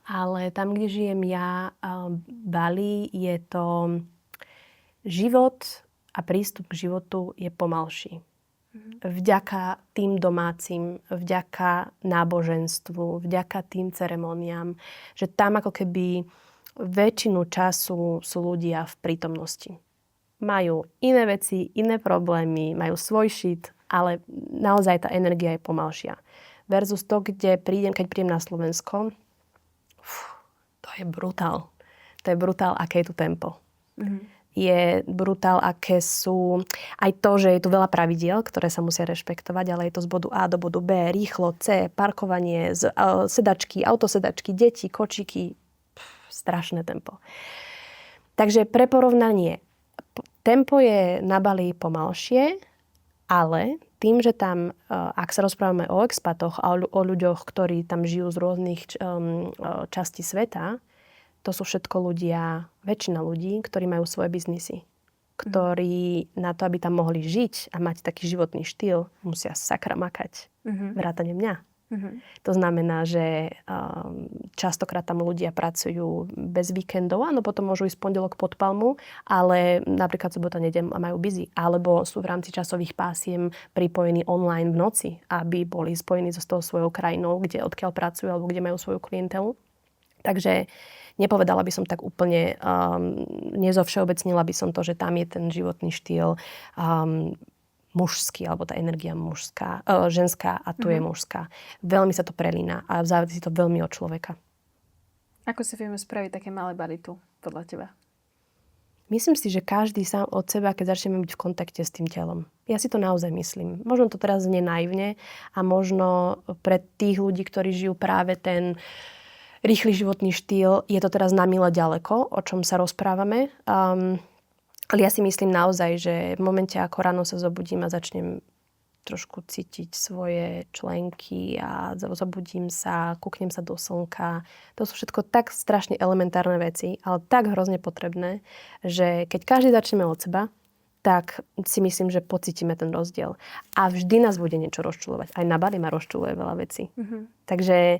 Ale tam, kde žijem ja, Bali, je to život a prístup k životu je pomalší. Vďaka tým domácim, vďaka náboženstvu, vďaka tým ceremoniám, že tam ako keby väčšinu času sú ľudia v prítomnosti. Majú iné veci, iné problémy, majú svoj šit, ale naozaj tá energia je pomalšia. Versus to, keď prídem na Slovensko, to je brutál. To je brutál, aké je tu tempo. Je brutál, aké sú aj to, že je tu veľa pravidiel, ktoré sa musia rešpektovať, ale je to z bodu A do bodu B, rýchlo, C, parkovanie, sedačky, autosedačky, deti, kočíky. Strašné tempo. Takže pre porovnanie, tempo je na Bali pomalšie, ale tým, že tam, ak sa rozprávame o expatoch a o ľuďoch, ktorí tam žijú z rôznych častí sveta, to sú všetko ľudia, väčšina ľudí, ktorí majú svoje biznisy. Ktorí na to, aby tam mohli žiť a mať taký životný štýl, musia sakra makať. Vrátane mňa. To znamená, že častokrát tam ľudia pracujú bez víkendov, áno, potom môžu ísť pondelok pod palmu, ale napríklad sobota, nedeľa majú busy, alebo sú v rámci časových pásiem pripojení online v noci, aby boli spojení so tou svojou krajinou, odkiaľ pracujú alebo kde majú svoju klientelu. Takže nepovedala by som tak úplne, nezovšeobecnila by som to, že tam je ten životný štýl mužský, alebo tá energia ženská a tu je mužská. Veľmi sa to prelína a závisí to veľmi od človeka. Ako si vieme spraviť také malé Bali tu, podľa teba? Myslím si, že každý sám od seba, keď začneme byť v kontakte s tým telom. Ja si to naozaj myslím. Možno to teraz znie naivne a možno pre tých ľudí, ktorí žijú práve ten rýchly životný štýl, je to teraz na mile ďaleko, o čom sa rozprávame. Ale ja si myslím naozaj, že v momente, ako ráno sa zobudím a začnem trošku cítiť svoje členky a zobudím sa, kúknem sa do slnka. To sú všetko tak strašne elementárne veci, ale tak hrozne potrebné, že keď každý začneme od seba, tak si myslím, že pocítime ten rozdiel. A vždy nás bude niečo rozčulovať. Aj na Bali ma rozčuluje veľa vecí. Takže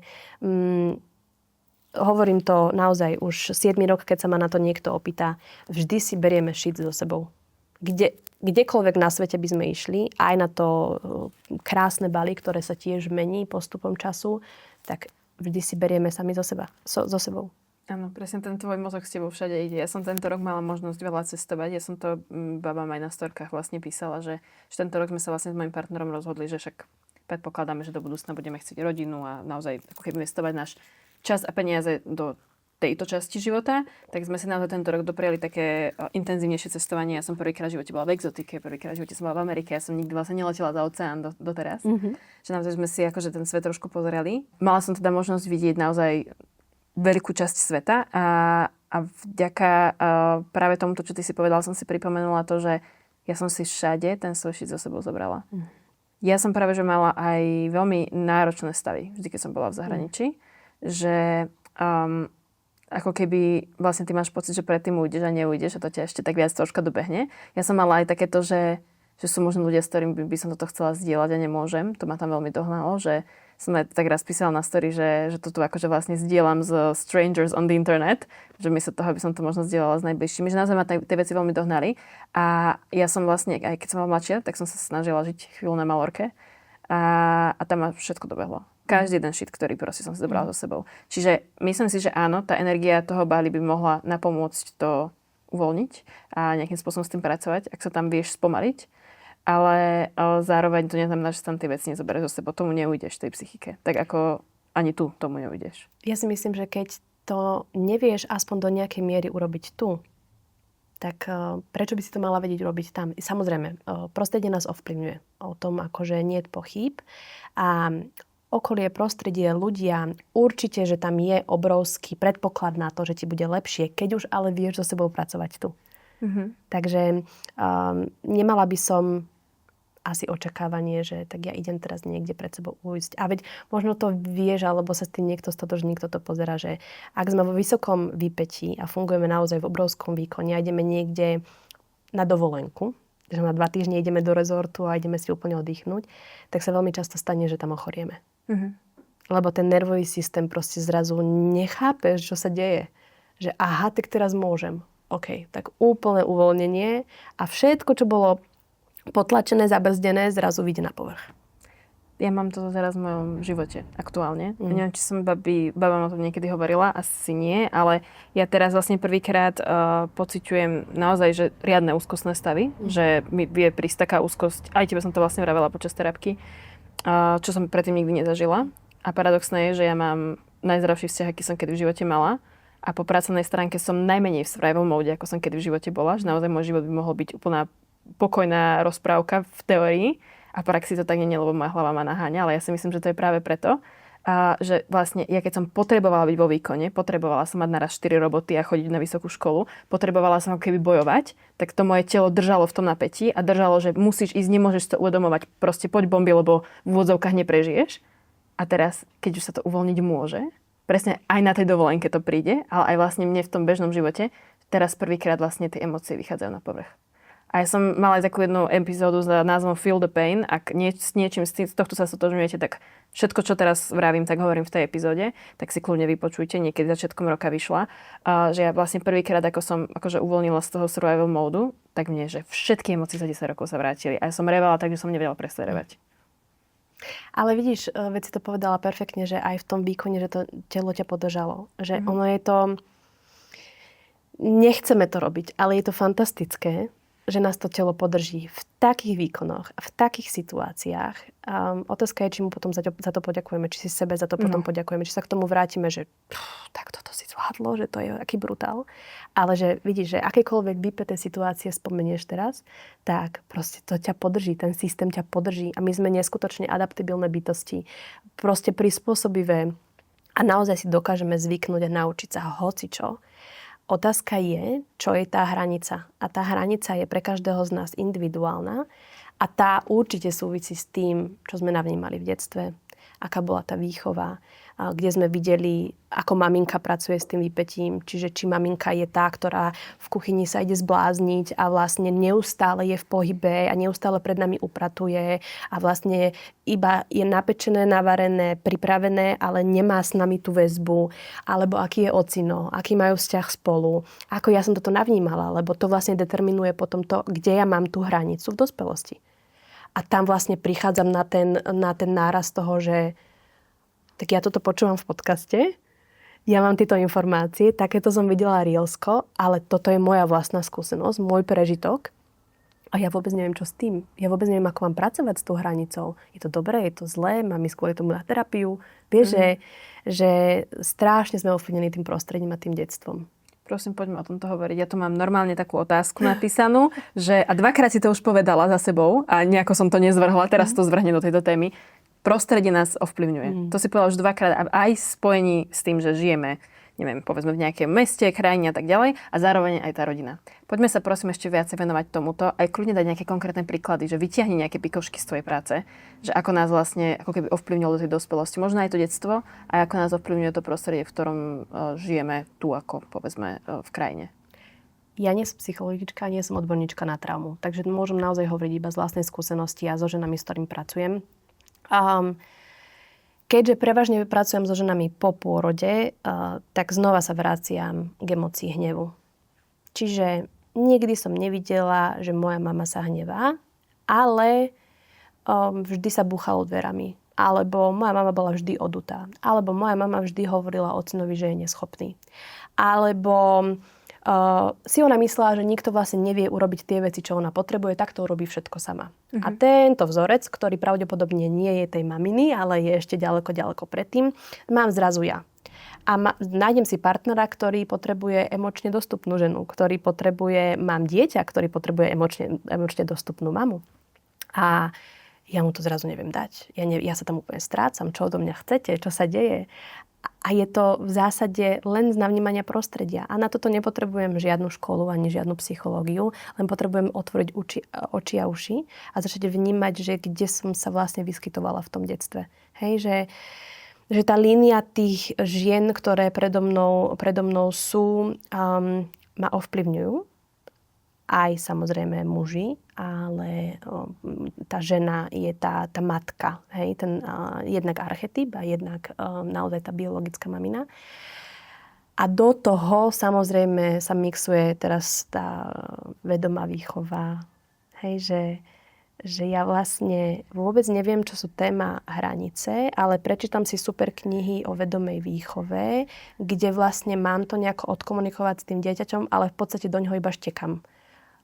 hovorím to naozaj už 7. rok, keď sa ma na to niekto opýta. Vždy si berieme šit so sebou. Kdekoľvek na svete by sme išli, aj na to krásne Bali, ktoré sa tiež mení postupom času, tak vždy si berieme sami so sebou. Áno, presne ten tvoj mozog s tebou všade ide. Ja som tento rok mala možnosť veľa cestovať. Ja som to babám aj na storkách vlastne písala, že tento rok sme sa vlastne s mojim partnerom rozhodli, že však predpokladáme, že do budúcna budeme chcieť rodinu a naozaj ako keby investovať náš čas a peniaze do tejto časti života, tak sme si naozaj tento rok dopriali také intenzívnejšie cestovanie. Ja som prvýkrát v živote bola v exotike, prvýkrát v živote som bola v Amerike, ja som nikdy vlastne neletela za oceán doteraz. Že naozaj sme si akože ten svet trošku pozerali. Mala som teda možnosť vidieť naozaj veľkú časť sveta a vďaka práve tomuto, čo ty si povedal, som si pripomenula to, že ja som si všade ten svoj šit so sebou zobrala. Ja som práve, že mala aj veľmi náročné stavy, vždy, keď som bola v zahraničí, že ako keby vlastne ty máš pocit, že predtým ujdeš a neujdeš a to ťa ešte tak viac troška dobehne. Ja som mala aj takéto, že sú možno ľudia, s ktorými by som toto chcela zdieľať a nemôžem. To ma tam veľmi dohnalo, že som aj tak raz písala na story, že toto akože vlastne zdieľam s strangers on the internet, že miesto toho, aby som to možno zdieľala s najbližšími, že naozaj ma tie veci veľmi dohnali. A ja som vlastne, aj keď som bola mladšia, tak som sa snažila žiť chvíľu na Malorke a tam ma všetko dobehlo. Každý jeden shit, ktorý proste som si zobrala so sebou. Čiže myslím si, že áno, tá energia toho Bali by mohla napomôcť to uvoľniť a nejakým spôsobom s tým pracovať, ak sa tam vieš spomaliť. Ale zároveň to neznamená, že sa tam tie veci nezoberieš so sebou. Tomu neujdeš tej psychike. Tak ako ani tu tomu neujdeš. Ja si myslím, že keď to nevieš aspoň do nejakej miery urobiť tu, tak prečo by si to mala vedieť urobiť tam? Samozrejme, prostredie nás ovplyvňuje. O tom akože nie je pochýb. A okolie, prostredie, ľudia, určite, že tam je obrovský predpoklad na to, že ti bude lepšie, keď už ale vieš so sebou pracovať tu. Takže nemala by som asi očakávanie, že tak ja idem teraz niekde pred sebou ujsť. A veď možno to vieš, alebo sa s tým niekto stotožní, niekto to pozerá, že ak sme vo vysokom výpätí a fungujeme naozaj v obrovskom výkone a ideme niekde na dovolenku, že na 2 týždne ideme do rezortu a ideme si úplne oddychnúť, tak sa veľmi často stane, že tam ochorieme. Lebo ten nervový systém proste zrazu nechápe, čo sa deje. Že aha, tak teraz môžem. OK, tak úplné uvoľnenie a všetko, čo bolo potlačené, zabrzdené, zrazu vyjde na povrch. Ja mám toto teraz v mojom živote aktuálne. Neviem, či som baba ma to niekedy hovorila, asi nie, ale ja teraz vlastne prvýkrát pociťujem naozaj, že riadne úzkostné stavy, že mi vie prísť taká úzkosť, aj tebe som to vlastne vravela počas terapky, čo som predtým nikdy nezažila. A paradoxné je, že ja mám najzdravší vzťah, aký som kedy v živote mala. A po pracovnej stránke som najmenej v survival mode, ako som kedy v živote bola. Že naozaj môj život by mohol byť úplná pokojná rozprávka v teórii. A v praxi to tak nie je, lebo moja hlava ma naháňa. Ale ja si myslím, že to je práve preto, že vlastne ja keď som potrebovala byť vo výkone, potrebovala som mať naraz 4 roboty a chodiť na vysokú školu, potrebovala som keby bojovať, tak to moje telo držalo v tom napätí a držalo, že musíš ísť, nemôžeš to uvedomovať. Proste poď bomby, lebo v úvodzovkách neprežiješ. A teraz, keď už sa to uvoľniť môže, presne aj na tej dovolenke to príde, ale aj vlastne mne v tom bežnom živote teraz prvýkrát vlastne tie emócie vychádzajú na povrch. A ja som mala aj takú jednu epizódu s názvom Feel the Pain. Ak s niečím z tohto sa stotožňujete, tak všetko, čo teraz vravím, tak hovorím v tej epizóde, tak si kľudne vypočujte, niekedy začiatkom roka vyšla. Že ja vlastne prvýkrát, ako som akože uvoľnila z toho survival módu, tak mne, že všetky emócie za 10 rokov sa vrátili. A ja som revala tak, že som nevedela prestať. Ale vidíš, veď si to povedala perfektne, že aj v tom výkone, že to telo ťa podržalo. Že ono je to... Nechceme to robiť, ale je to fantastické, že nás to telo podrží v takých výkonoch, v takých situáciách. Otázka je, či mu potom za to poďakujeme, či si sebe za to potom poďakujeme, či sa k tomu vrátime, že tak toto si zvládlo, že to je aký brutál. Ale že vidíš, že akékoľvek vypäté situácie spomenieš teraz, tak proste to ťa podrží, ten systém ťa podrží a my sme neskutočne adaptabilné bytosti, proste prispôsobivé a naozaj si dokážeme zvyknúť a naučiť sa hocičo. Otázka je, čo je tá hranica. A tá hranica je pre každého z nás individuálna a tá určite súvisí s tým, čo sme navnímali v detstve, aká bola tá výchova, kde sme videli, ako maminka pracuje s tým vypätím. Čiže či maminka je tá, ktorá v kuchyni sa ide zblázniť a vlastne neustále je v pohybe a neustále pred nami upratuje a vlastne iba je napečené, navarené, pripravené, ale nemá s nami tú väzbu. Alebo aký je ocino, aký majú vzťah spolu. Ako ja som toto navnímala, lebo to vlastne determinuje potom to, kde ja mám tú hranicu v dospelosti. A tam vlastne prichádzam na ten náraz toho, že tak ja toto počúvam v podcaste, ja mám tieto informácie, takéto som videla reelsko, ale toto je moja vlastná skúsenosť, môj prežitok a ja vôbec neviem, čo s tým. Ja vôbec neviem, ako mám pracovať s tou hranicou. Je to dobré, je to zlé, mám ísť kvôli tomu na terapiu. Vieš, že strašne sme ovplyvnení tým prostredím a tým detstvom. Prosím, poďme o tomto hovoriť. Ja tu mám normálne takú otázku napísanú, že a dvakrát si to už povedala za sebou a nejako som to nezvrhla, teraz to zvrhne do tejto témy. Prostredie nás ovplyvňuje. To si povedala už dvakrát aj v spojení s tým, že žijeme, neviem, povedzme v nejakém meste, krajine a tak ďalej a zároveň aj tá rodina. Poďme sa prosím ešte viacej venovať tomuto, aj kľudne dať nejaké konkrétne príklady, že vytiahni nejaké pikošky z tvojej práce, že ako nás vlastne ako keby ovplyvnilo do tej dospelosti, možno aj to detstvo a ako nás ovplyvňuje to prostredie, v ktorom žijeme tu ako povedzme v krajine. Ja nie som psychologička, nie som odborníčka na traumu, takže môžem naozaj hovoriť iba z vlastnej skúsenosti a so ženami, s ktorým pracujem. Keďže prevažne pracujem so ženami po pôrode, tak znova sa vraciam k emócii hnevu. Čiže nikdy som nevidela, že moja mama sa hnevá, ale vždy sa búchalo dverami. Alebo moja mama bola vždy odutá. Alebo moja mama vždy hovorila ocinovi, že je neschopný. Alebo si ona myslela, že nikto vlastne nevie urobiť tie veci, čo ona potrebuje, tak to urobí všetko sama. A tento vzorec, ktorý pravdepodobne nie je tej maminy, ale je ešte ďaleko predtým, mám zrazu ja. A nájdem si partnera, ktorý potrebuje emočne dostupnú ženu, mám dieťa, ktorý potrebuje emočne dostupnú mamu. A ja mu to zrazu neviem dať. Ja sa tam úplne strácam, čo odo mňa chcete, čo sa deje. A je to v zásade len z navnímania prostredia. A na toto nepotrebujem žiadnu školu ani žiadnu psychológiu, len potrebujem otvoriť oči a uši a začať vnímať, že kde som sa vlastne vyskytovala v tom detstve. Hej, že tá línia tých žien, ktoré predo mnou sú, ma ovplyvňujú. Aj samozrejme muži, ale tá žena je tá matka, hej, ten jednak archetyp a jednak naozaj tá biologická mamina. A do toho samozrejme sa mixuje teraz tá vedomá výchova, hej, že ja vlastne vôbec neviem, čo sú téma hranice, ale prečítam si super knihy o vedomej výchove, kde vlastne mám to nejako odkomunikovať s tým dieťaťom, ale v podstate do ňoho iba štekam.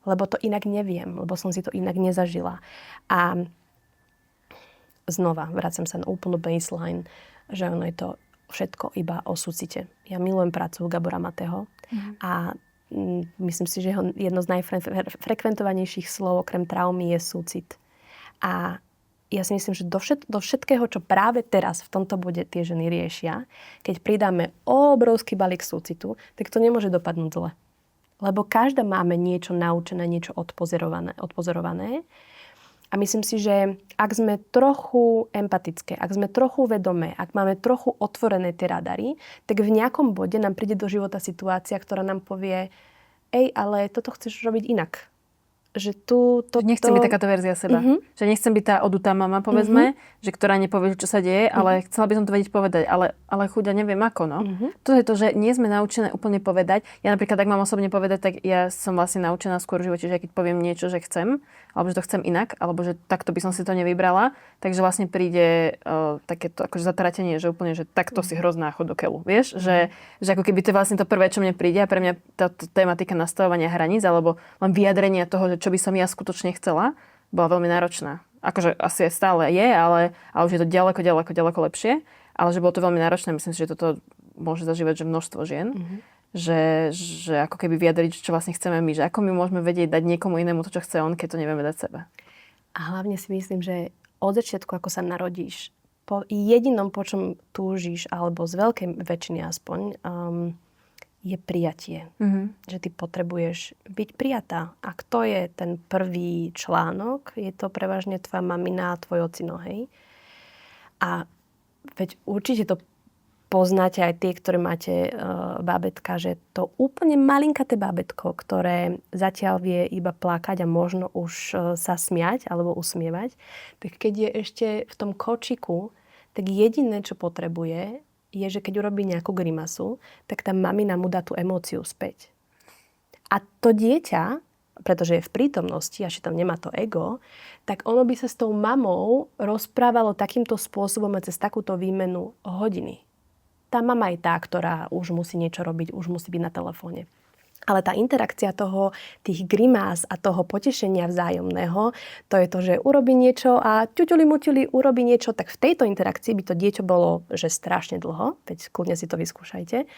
Lebo to inak neviem, lebo som si to inak nezažila. A znova vracam sa na úplnú baseline, že ono je to všetko iba o súcite. Ja milujem prácu Gabora Mateho a myslím si, že jedno z najfrekventovanejších slov okrem traumy je súcit. A ja si myslím, že do všetkého, čo práve teraz v tomto bode tie ženy riešia, keď pridáme obrovský balík súcitu, tak to nemôže dopadnúť zle. Lebo každá máme niečo naučené, niečo odpozorované. A myslím si, že ak sme trochu empatické, ak sme trochu vedomé, ak máme trochu otvorené tie radary, tak v nejakom bode nám príde do života situácia, ktorá nám povie, ale toto chceš robiť inak. Že nechcem byť takáto verzia seba. Že nechcem byť tá odutá mama, povedzme, že ktorá nepovie, čo sa deje, ale chcela by som to vedieť povedať, ale chuďa neviem ako, no. To je to, že nie sme naučené úplne povedať. Ja napríklad, ak mám osobne povedať, tak ja som vlastne naučená skôr v živote, že keď poviem niečo, že chcem, alebo že to chcem inak, alebo že takto by som si to nevybrala, takže vlastne príde takéto akože zatratenie, že úplne, že takto si hrozná, chod do keľu. Vieš, že ako keby to je vlastne to prvé, čo mne príde a pre mňa táto tematika nastavovania hraníc alebo len vyjadrenia toho, že čo by som ja skutočne chcela, bola veľmi náročná. Akože asi stále je, ale už je to ďaleko lepšie. Ale že bolo to veľmi náročné. Myslím si, že toto môže zažívať že množstvo žien. Že ako keby vyjadriť, čo vlastne chceme my. Že ako my môžeme vedieť dať niekomu inému to, čo chce on, keď to nevieme dať sebe. A hlavne si myslím, že od začiatku, ako sa narodíš, po jedinom, po čom túžiš, alebo z veľkej väčšiny aspoň, je prijatie. Že ty potrebuješ byť prijatá. A kto je ten prvý článok? Je to prevažne tvoja mamina a tvoj ocino, hej? A veď určite to poznáte aj tie, ktorí máte bábätka, že to úplne malinkaté bábätko, ktoré zatiaľ vie iba plakať a možno už sa smiať alebo usmievať, tak keď je ešte v tom kočiku, tak jediné, čo potrebuje, je, že keď urobí nejakú grimasu, tak tá mamina mu dá tú emóciu späť. A to dieťa pretože je v prítomnosti a že tam nemá to ego, tak ono by sa s tou mamou rozprávalo takýmto spôsobom a cez takúto výmenu hodiny. Tá mama je tá, ktorá už musí niečo robiť, už musí byť na telefóne. Ale tá interakcia tých grimás a toho potešenia vzájomného, to je to, že urobí niečo a ťuťuli muťuli urobí niečo, tak v tejto interakcii by to dieťa bolo, že strašne dlho, veď kľudne si to vyskúšajte.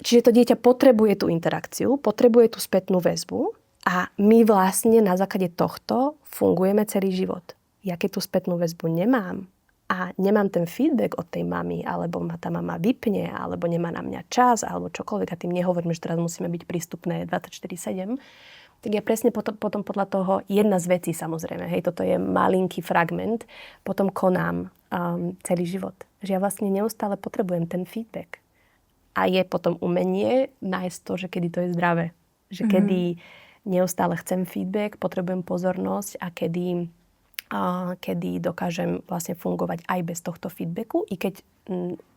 Čiže to dieťa potrebuje tú interakciu, potrebuje tú spätnú väzbu a my vlastne na základe tohto fungujeme celý život. Ja keď tú spätnú väzbu nemám, a nemám ten feedback od tej mamy, alebo ma tá mama vypne, alebo nemá na mňa čas, alebo čokoľvek, a tým nehovorím, že teraz musíme byť prístupné 24/7, tak ja presne potom podľa toho, jedna z vecí samozrejme, hej, toto je malinký fragment, potom konám celý život. Že ja vlastne neustále potrebujem ten feedback. A je potom umenie nájsť to, že kedy to je zdravé. Že kedy neustále chcem feedback, potrebujem pozornosť a kedy dokážem vlastne fungovať aj bez tohto feedbacku, i keď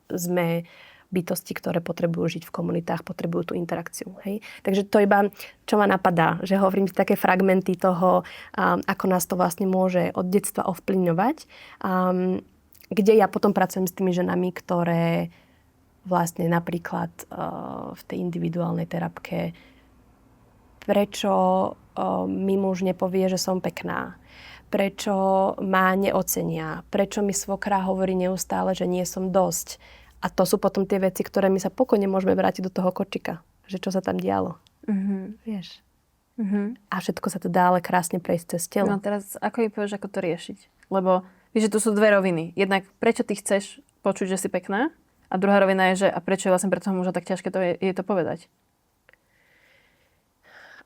sme bytosti, ktoré potrebujú žiť v komunitách, potrebujú tú interakciu. Hej? Takže to iba, čo ma napadá, že hovorím si také fragmenty toho, ako nás to vlastne môže od detstva ovplyvňovať, kde ja potom pracujem s tými ženami, ktoré vlastne napríklad v tej individuálnej terapke, prečo mi muž nepovie, že som pekná, prečo ma neocenia, prečo mi svokra hovorí neustále, že nie som dosť. A to sú potom tie veci, ktoré my sa pokojne môžeme vrátiť do toho kočika. Že čo sa tam dialo. Vieš. A všetko sa to dá ale krásne prejsť cez telo. No teraz, ako jej povieš, ako to riešiť? Lebo vieš, že tu sú dve roviny. Jednak, prečo ty chceš počuť, že si pekná? A druhá rovina je, že a prečo je vlastne pre toho muža tak ťažké je to povedať?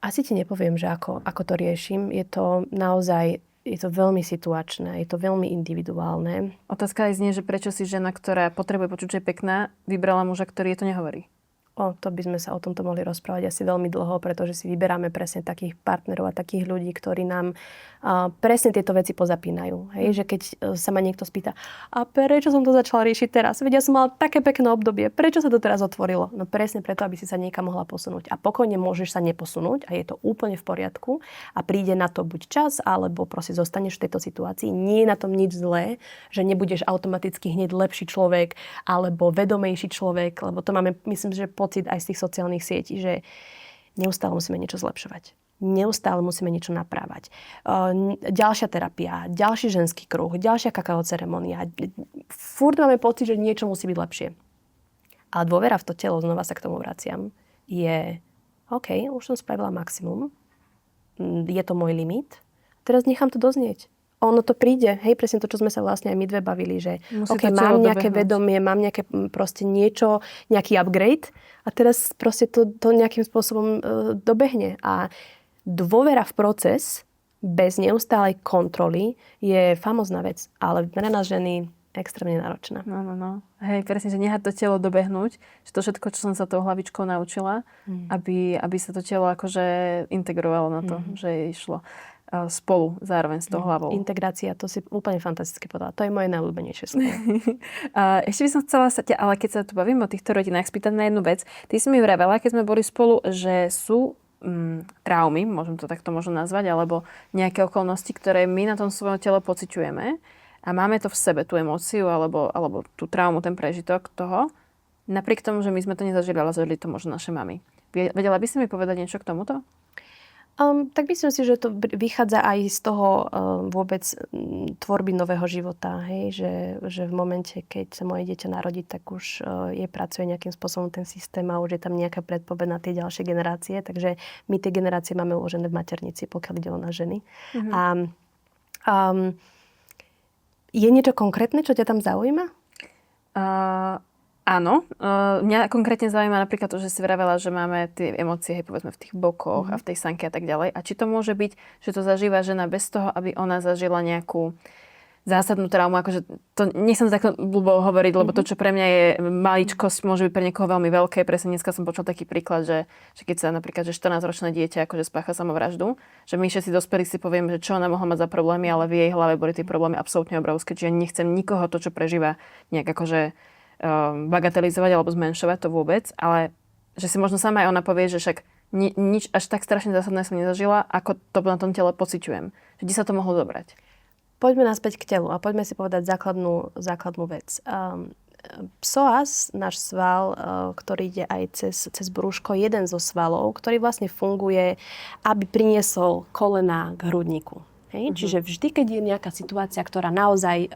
Asi ti nepoviem, že ako to riešim. Je to naozaj... Je to veľmi situačné, je to veľmi individuálne. Otázka je znie, že prečo si žena, ktorá potrebuje počuť, že je pekná, vybrala muža, ktorý jej to nehovorí? To by sme sa o tomto mohli rozprávať asi veľmi dlho, pretože si vyberáme presne takých partnerov a takých ľudí, ktorí nám presne tieto veci pozapínajú. Hej? Že keď sa ma niekto spýta, a prečo som to začala riešiť teraz? Veď ja som mala také pekné obdobie, prečo sa to teraz otvorilo? No presne preto, aby si sa niekam mohla posunúť. A pokojne môžeš sa neposunúť a je to úplne v poriadku a príde na to buď čas, alebo proste zostaneš v tejto situácii. Nie je na tom nič zlé, že nebudeš automaticky hneď lepší človek alebo vedomejší človek, lebo to máme, myslím, že pocit aj z tých sociálnych sietí, že neustále musíme niečo zlepšovať. Neustále musíme niečo naprávať. Ďalšia terapia, ďalší ženský kruh, ďalšia kakao ceremonia. Furt máme pocit, že niečo musí byť lepšie. Ale dôvera v to telo, znova sa k tomu vraciam, je OK, už som spravila maximum, je to môj limit, teraz nechám to doznieť. Ono to príde, hej, presne to, čo sme sa vlastne aj my dve bavili, že OK, mám nejaké vedomie, mám nejaké proste niečo, nejaký upgrade a teraz proste to nejakým spôsobom dobehne. A dôvera v proces bez neustálej kontroly je famózna vec, ale pre nás ženy extrémne náročná. No. Hej, presne, že nechať to telo dobehnúť, že to všetko, čo som sa tou hlavičkou naučila, aby sa to telo akože integrovalo na to, že išlo spolu zároveň s tou hlavou. Integrácia, to si úplne fantasticky povedala. To je moje najľúbenejšie slovo. Ešte by som chcela sa ťa, ale keď sa tu bavím o týchto rodinách, spýtať na jednu vec. Ty si mi vravela, keď sme boli spolu, že sú traumy, môžem to takto možno nazvať, alebo nejaké okolnosti, ktoré my na tom svojom tele pociťujeme a máme to v sebe, tú emóciu alebo tú traumu, ten prežitok toho, napriek tomu, že my sme to nezažili, ale zažili to možno naše mamy. Vedela by si mi povedať niečo k tomuto? Tak myslím si, že to vychádza aj z toho vôbec tvorby nového života. Hej? Že v momente, keď sa moje dieťa narodí, tak už je pracuje nejakým spôsobom ten systém a už je tam nejaká predpoveď na tie ďalšie generácie. Takže my tie generácie máme uložené v maternici, pokiaľ ide o nás ženy. Je niečo konkrétne, čo ťa tam zaujíma? Áno. Mňa konkrétne zaujíma napríklad to, že si vravela, že máme tie emócie, hej, povedzme, v tých bokoch a v tej sanke a tak ďalej. A či to môže byť, že to zažíva žena bez toho, aby ona zažila nejakú zásadnú traumu, akože to nechcem takto blbo hovoriť, lebo to, čo pre mňa je maličkosť, môže byť pre niekoho veľmi veľké. Presne dneska som počul taký príklad, že keď sa napríklad, že 14-ročné dieťa akože spácha samovraždu, že my všetci dospelí si povieme, že čo ona mohla mať za problémy, ale v jej hlave boli tie problémy absolútne obrovské. Čiže nechcem nikoho to, čo prežíva, nejak akože bagatelizovať alebo zmenšovať to vôbec, ale že si možno sama aj ona povie, že však nič až tak strašne zásadné som nezažila, ako to na tom tele pociťujem. Kde sa to mohlo zobrať? Poďme naspäť k telu a poďme si povedať základnú vec. Psoas, náš sval, ktorý ide aj cez brúško, jeden zo svalov, ktorý vlastne funguje, aby priniesol kolená k hrudníku. Hej? Čiže vždy, keď je nejaká situácia, ktorá naozaj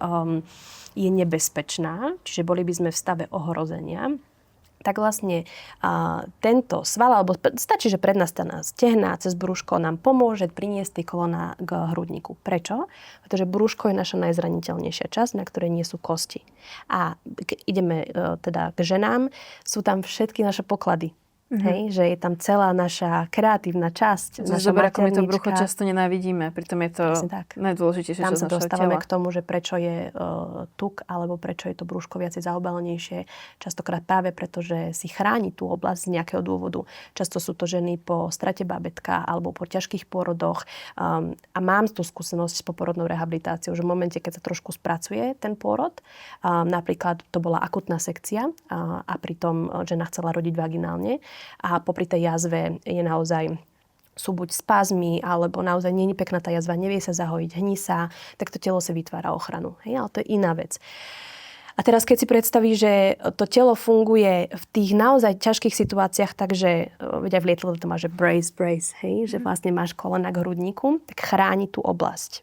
je nebezpečná, čiže boli by sme v stave ohrozenia, tak vlastne tento sval, alebo stačí, že predná strana stehna cez brúško nám pomôže priniesť tie kolena k hrudníku. Prečo? Pretože brúško je naša najzraniteľnejšia časť, na ktorej nie sú kosti. A ideme teda k ženám, sú tam všetky naše poklady. Hej, že je tam celá naša kreatívna časť. Naša zober, ako my to maternička. brucho často nenávidíme, pritom je to najdôležitejšie, tam čo z sa našeho dostávame tela. k tomu, že prečo je tuk, alebo prečo je to brúško viacej zaobalenejšie. Častokrát práve preto, že si chráni tú oblasť z nejakého dôvodu. Často sú to ženy po strate bábätka alebo po ťažkých pôrodoch. A mám tú skúsenosť s poporodnou rehabilitáciou, že v momente, keď sa trošku spracuje ten pôrod, napríklad to bola akutná sekcia a pritom žena chcela rodiť vaginálne, a popri tej jazve sú buď spazmy, alebo naozaj nie je pekná tá jazva, nevie sa zahojiť, hní sa, tak to telo si vytvára ochranu. Hej? Ale to je iná vec. A teraz, keď si predstavíš, že to telo funguje v tých naozaj ťažkých situáciách, takže veď aj v lietadle to máš, že brace, hej? Že vlastne máš kolena k hrudníku, tak chráni tú oblasť.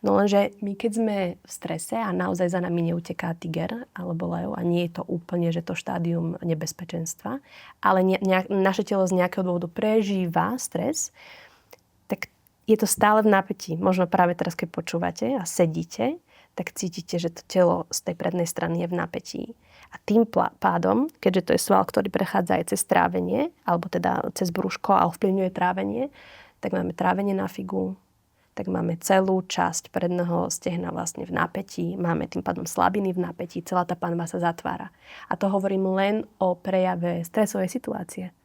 No lenže my keď sme v strese a naozaj za nami neuteká tiger alebo lev a nie je to úplne, že to štádium nebezpečenstva, ale naše telo z nejakého dôvodu prežíva stres, tak je to stále v napätí. Možno práve teraz, keď počúvate a sedíte, tak cítite, že to telo z tej prednej strany je v napätí. A tým pádom, keďže to je sval, ktorý prechádza aj cez trávenie, alebo teda cez brúško a ovplyvňuje trávenie, tak máme trávenie na figu, tak máme celú časť predného stehna vlastne v napätí, máme tým pádom slabiny v napätí, celá tá panva sa zatvára. A to hovorím len o prejave stresovej situácie.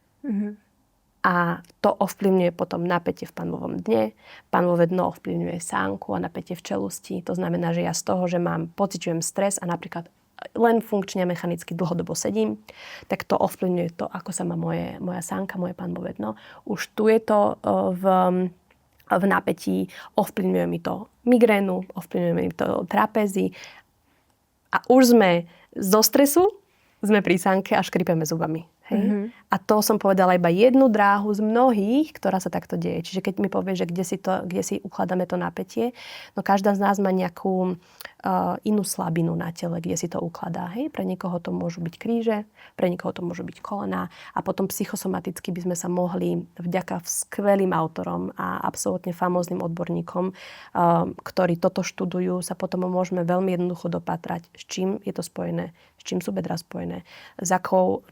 A to ovplyvňuje potom napätie v panvovom dne, panvové dno ovplyvňuje sánku a napätie v čelusti. To znamená, že ja z toho, že pociťujem stres a napríklad len funkčne a mechanicky dlhodobo sedím, tak to ovplyvňuje to, ako sa má moja sánka, moje panvové dno. Už tu je to v napätí, ovplyvňuje mi to migrénu, ovplyvňuje mi to trapézy a už sme zo stresu, sme pri sánke a škripeme zubami. Hej? A to som povedala iba jednu dráhu z mnohých, ktorá sa takto deje. Čiže keď mi povieš, že kde si ukladáme to napätie, no každá z nás má nejakú inú slabinu na tele, kde si to ukladá. Hej? Pre niekoho to môžu byť kríže, pre niekoho to môžu byť kolená a potom psychosomaticky by sme sa mohli vďaka skvelým autorom a absolútne famóznym odborníkom, ktorí toto študujú, sa potom môžeme veľmi jednoducho dopatrať, s čím je to spojené, s čím sú bedra spojené,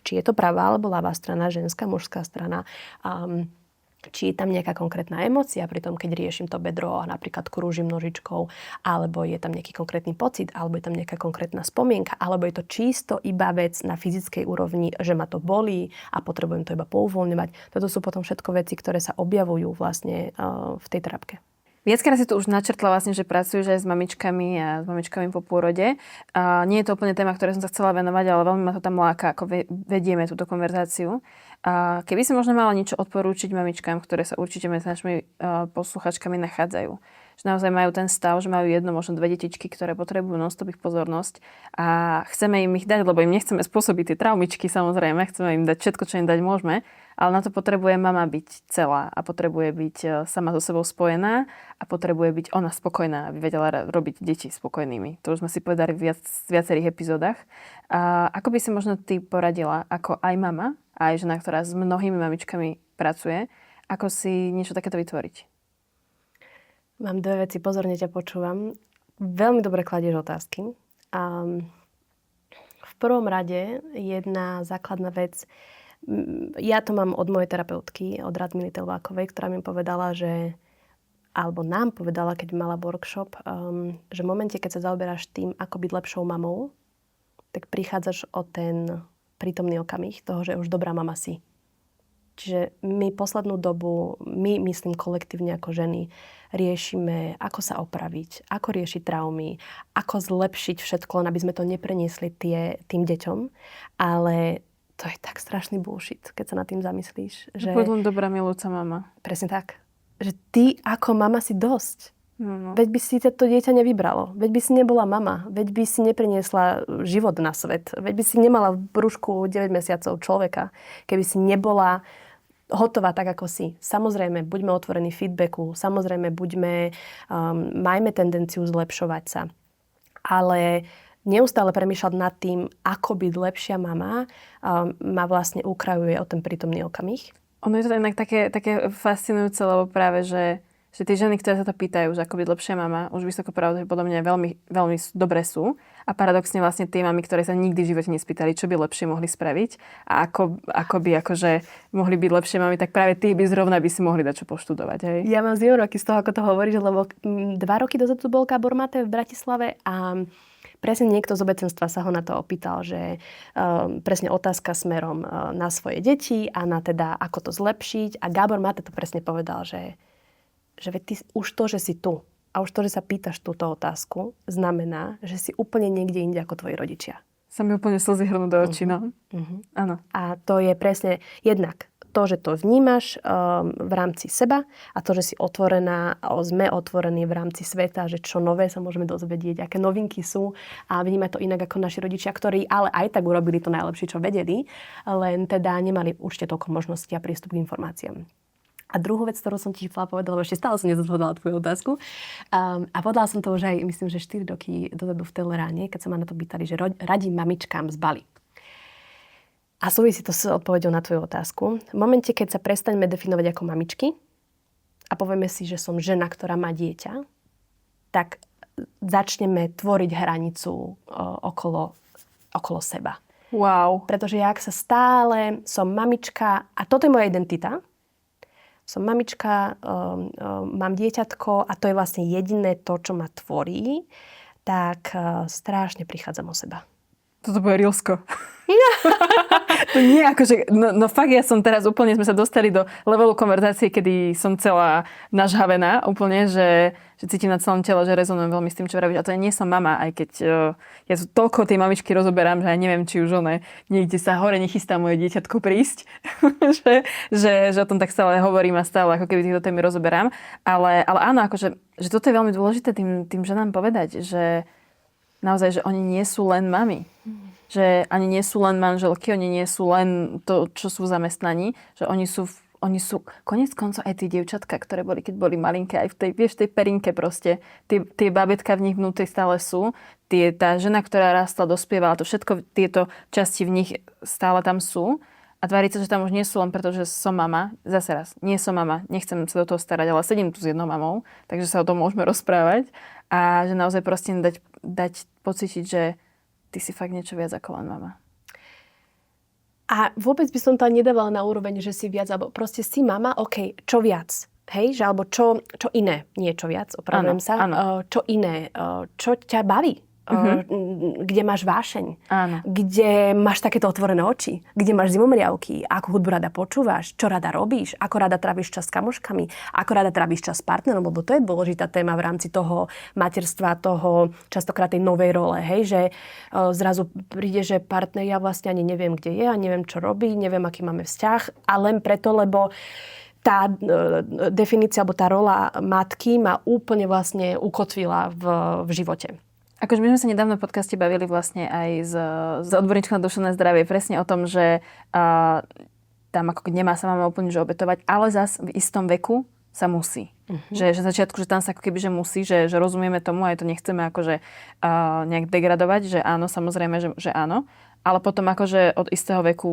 či je to pravá alebo ľavá strana, ženská, mužská strana, či je tam nejaká konkrétna emócia pri tom, keď riešim to bedro a napríklad krúžim nožičkou, alebo je tam nejaký konkrétny pocit, alebo je tam nejaká konkrétna spomienka, alebo je to čisto iba vec na fyzickej úrovni, že ma to bolí a potrebujem to iba pouvoľňovať. Toto sú potom všetko veci, ktoré sa objavujú vlastne v tej terapke. Viackrát si tu už načrtla vlastne, že pracuješ aj s mamičkami a s mamičkami po pôrode. A nie je to úplne téma, ktoré som sa chcela venovať, ale veľmi ma to tam láka, ako vedieme túto konverzáciu. A keby si možno mala niečo odporúčiť mamičkám, ktoré sa určite medzi našimi posluchačkami nachádzajú. Že naozaj majú ten stav, že majú jedno, možno dve detičky, ktoré potrebujú non-stop ich pozornosť a chceme im ich dať, lebo im nechceme spôsobiť tie traumičky, samozrejme, chceme im dať všetko, čo im dať môžeme, ale na to potrebuje mama byť celá a potrebuje byť sama so sebou spojená a potrebuje byť ona spokojná, aby vedela robiť deti spokojnými. To už sme si povedali v viacerých epizódach. A ako by si možno ty poradila, ako aj mama, aj žena, ktorá s mnohými mamičkami pracuje, ako si niečo takéto vytvoriť? Mám dve veci, pozorne ťa počúvam. Veľmi dobre kladieš otázky. V prvom rade jedna základná vec, ja to mám od mojej terapeutky, od Radmily Telvákovej, ktorá mi povedala, alebo nám povedala, keď mala workshop, že v momente, keď sa zaoberáš tým, ako byť lepšou mamou, tak prichádzaš o ten prítomný okamih toho, že už dobrá mama si. Čiže my poslednú dobu, myslím kolektívne ako ženy, riešime, ako sa opraviť, ako riešiť traumy, ako zlepšiť všetko, aby sme to nepreniesli tým deťom. Ale to je tak strašný bullshit, keď sa nad tým zamyslíš. Že... Buď len dobrá milujúca mama. Presne tak. Že ty ako mama si dosť. No. Veď by si to dieťa nevybralo. Veď by si nebola mama. Veď by si nepriniesla život na svet. Veď by si nemala v brúšku 9 mesiacov človeka. Keby si nebola hotová tak, ako si. Samozrejme, buďme otvorení feedbacku. Samozrejme, majme tendenciu zlepšovať sa. Ale neustále premýšľať nad tým, ako byť lepšia mama, ma vlastne ukrajuje o ten prítomný okamih. Ono je to inak také fascinujúce, lebo práve, že tie ženy, ktoré sa to pýtajú, že ako byť lepšia mama, už vysoko pravdepodobne veľmi, veľmi dobré sú. A paradoxne vlastne tie mamy, ktoré sa nikdy v živote nespýtali, čo by lepšie mohli spraviť a ako by akože mohli byť lepšie mamy, tak práve tí by zrovna by si mohli dať čo poštudovať. Hej? Ja mám 0 roky z toho, ako to hovoríš, lebo 2 roky dozadu bol Gábor Matej v Bratislave a presne niekto z obecenstva sa ho na to opýtal, že presne otázka smerom na svoje deti a na teda, ako to zlepšiť. A Gábor Matej to presne povedal, že ty, už to, že si tu a už to, že sa pýtaš túto otázku, znamená, že si úplne niekde inde ako tvoji rodičia. Sa mi úplne slzy hrnú do očí, no. Áno. A to je presne jednak to, že to vnímaš v rámci seba a to, že si otvorená, sme otvorení v rámci sveta, že čo nové sa môžeme dozvedieť, aké novinky sú a vnímať to inak ako naši rodičia, ktorí ale aj tak urobili to najlepšie, čo vedeli, len teda nemali určite toľko možností a prístup k informáciám. A druhú vec, ktorú som ti chcela povedať, lebo ešte stále som nezodpovedala tvoju otázku. A povedala som to už aj, myslím, že 4 roky dozadu v Teleráne, keď sa ma na to pýtali, že radím mamičkám z Bali. A súvisí to s odpoveďou na tvoju otázku. V momente, keď sa prestaňme definovať ako mamičky a povieme si, že som žena, ktorá má dieťa, tak začneme tvoriť hranicu okolo seba. Wow. Pretože ja, ak sa stále som mamička, a toto je moja identita, som mamička, mám dieťatko a to je vlastne jediné to, čo ma tvorí, tak strašne prichádzam o seba. Toto bude Rilsko. To nie, akože, no fakt, ja som teraz úplne, sme sa dostali do levelu konverzácie, kedy som celá nažhavená úplne, že cítim na celom tele, že rezonujem veľmi s tým, čo vravíš. A to ja nie som mama, aj keď ja toľko tej mamičky rozoberám, že ja neviem, či už niekde sa hore nechystá moje dieťatko prísť. že o tom tak stále hovorím a stále ako keby týchto témy rozoberám. Ale áno, akože, že toto je veľmi dôležité tým ženám povedať, že naozaj, že oni nie sú len mami. Že ani nie sú len manželky, oni nie sú len to, čo sú v zamestnaní, že oni sú koniec koncov aj tie dievčatka, ktoré boli, keď boli malinké, aj v tej perinke proste. Tie bábätka v nich vnútri stále sú. Tá žena, ktorá rástla, dospievala, to všetko, tieto časti v nich stále tam sú. A tváriť sa, že tam už nie sú len preto, že som mama. Zase raz, nie som mama, nechcem sa do toho starať, ale sedím tu s jednou mamou, takže sa o tom môžeme rozprávať. A že naozaj proste dať pocítiť, že ty si fakt niečo viac ako len mama. A vôbec by som to nedávala na úroveň, že si viac, alebo proste si mama, OK, čo viac? Hej, že alebo čo iné, nie čo viac, opravujem sa. Áno. Čo iné, čo ťa baví? Kde máš vášeň? Áno. Kde máš takéto otvorené oči? Kde máš zimomriavky? Akú hudbu rada počúvaš? Čo rada robíš? Ako rada tráviš čas s kamoškami? Ako rada tráviš čas s partnerom? Lebo to je dôležitá téma v rámci toho materstva, toho častokrát tej novej role. Hej, že zrazu príde, že partner, ja vlastne ani neviem, kde je a neviem, čo robí, neviem, aký máme vzťah. A len preto, lebo tá definícia alebo tá rola matky ma úplne vlastne ukotvila v živote. Akože my sme sa nedávno v podcaste bavili vlastne aj s odborníčkou na duševné zdravie presne o tom, že tam ako nemá sa mama úplne že obetovať, ale zas v istom veku sa musí. Že začiatku, že tam sa ako keby, že musí, že rozumieme tomu, aj to nechceme akože nejak degradovať, že áno, samozrejme, že áno. Ale potom akože od istého veku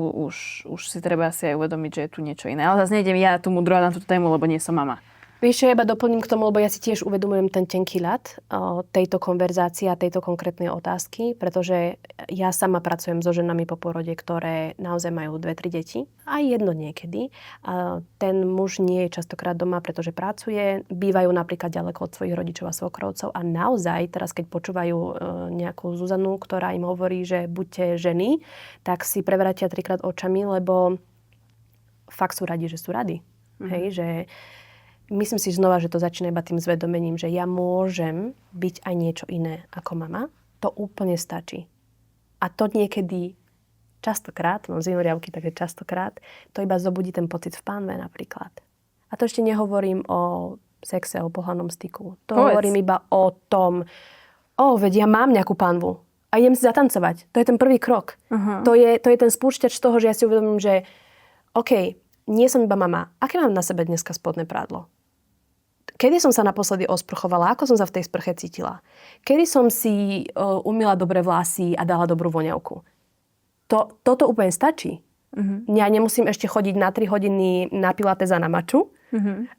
už si treba asi aj uvedomiť, že je tu niečo iné. Ale zase nejdem ja tu mudrovať na túto tému, lebo nie som mama. Vieš, ja iba doplním k tomu, lebo ja si tiež uvedomujem ten tenký ľad tejto konverzácie a tejto konkrétnej otázky, pretože ja sama pracujem so ženami po porode, ktoré naozaj majú 2-3 deti, aj jedno niekedy. Ten muž nie je častokrát doma, pretože pracuje, bývajú napríklad ďaleko od svojich rodičov a svokrovcov a naozaj, teraz keď počúvajú nejakú Zuzanu, ktorá im hovorí, že buďte ženy, tak si prevratia 3-krát očami, lebo fakt sú radi, že sú radi. Hej, že myslím si znova, že to začína iba tým zvedomením, že ja môžem byť aj niečo iné ako mama. To úplne stačí. A to niekedy častokrát, mám zimomriavky, takže častokrát, to iba zobudí ten pocit v pánve napríklad. A to ešte nehovorím o sexe, o pohľadnom styku. To hovorím iba o tom, veď ja mám nejakú pánvu a idem si zatancovať. To je ten prvý krok. To je ten spúšťač toho, že ja si uvedomím, že OK, nie som iba mama. Aké mám na sebe dneska spodné prádlo? Kedy som sa naposledy osprchovala? Ako som sa v tej sprche cítila? Kedy som si umyla dobré vlasy a dala dobrú voňavku? Toto úplne stačí. Ja nemusím ešte chodiť na 3 hodiny na pilatesa na maču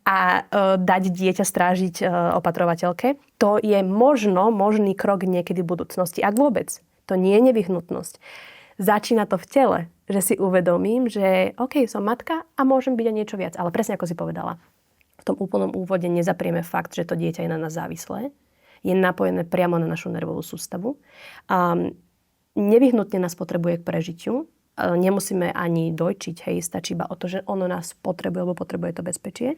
a dať dieťa strážiť opatrovateľke. To je možný krok niekedy v budúcnosti. Ak vôbec. To nie je nevyhnutnosť. Začína to v tele, že si uvedomím, že OK, som matka a môžem byť aj niečo viac. Ale presne ako si povedala, v tom úplnom úvode nezaprieme fakt, že to dieťa je na nás závislé. Je napojené priamo na našu nervovú sústavu. Nevyhnutne nás potrebuje k prežitiu. Nemusíme ani dojčiť, stačí iba o to, že ono nás potrebuje, lebo potrebuje to bezpečie.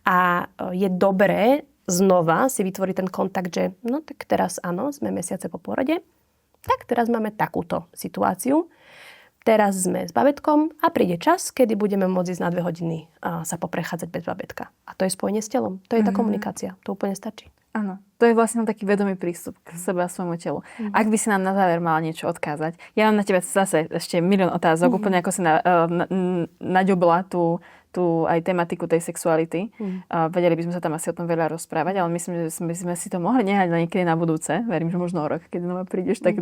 A je dobré znova si vytvoriť ten kontakt, že no tak teraz áno, sme mesiace po porode, tak teraz máme takúto situáciu. Teraz sme s babetkom a príde čas, kedy budeme môcť ísť na 2 hodiny sa poprechádzať bez babetka. A to je spojenie s telom. To je tá komunikácia. To úplne stačí. Áno. To je vlastne taký vedomý prístup k sebe a svojmu telu. Ak by si nám na záver mala niečo odkázať. Ja mám na teba zase ešte milión otázok, úplne ako si naďobla tú aj tematiku tej sexuality. Vedeli by sme sa tam asi o tom veľa rozprávať, ale myslím, že by sme si to mohli nehať niekedy na budúce. Verím, že možno o rok, keď znova prídeš, tak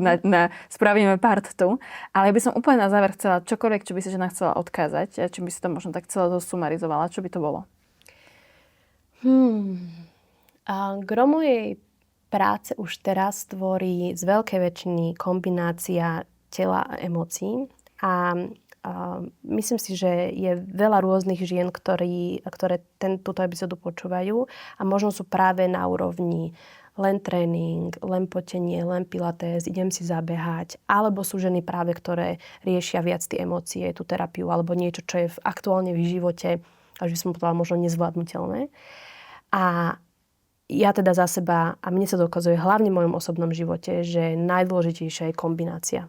spravíme part 2. Ale ja by som úplne na záver chcela čokoľvek, čo by si žena chcela odkázať, či by si to možno tak celé zosumarizovala, čo by to bolo? Gro mojej práce už teraz tvorí z veľkej väčšiny kombinácia tela a emócií. A myslím si, že je veľa rôznych žien, ktoré túto epizódu počúvajú a možno sú práve na úrovni len tréning, len potenie, len pilates, idem si zabehať. Alebo sú ženy práve, ktoré riešia viac tie emócie, tú terapiu alebo niečo, čo je aktuálne v živote, až by som povedala možno nezvládnutelné. A ja teda za seba, a mne sa dokazuje hlavne v mojom osobnom živote, že najdôležitejšia je kombinácia.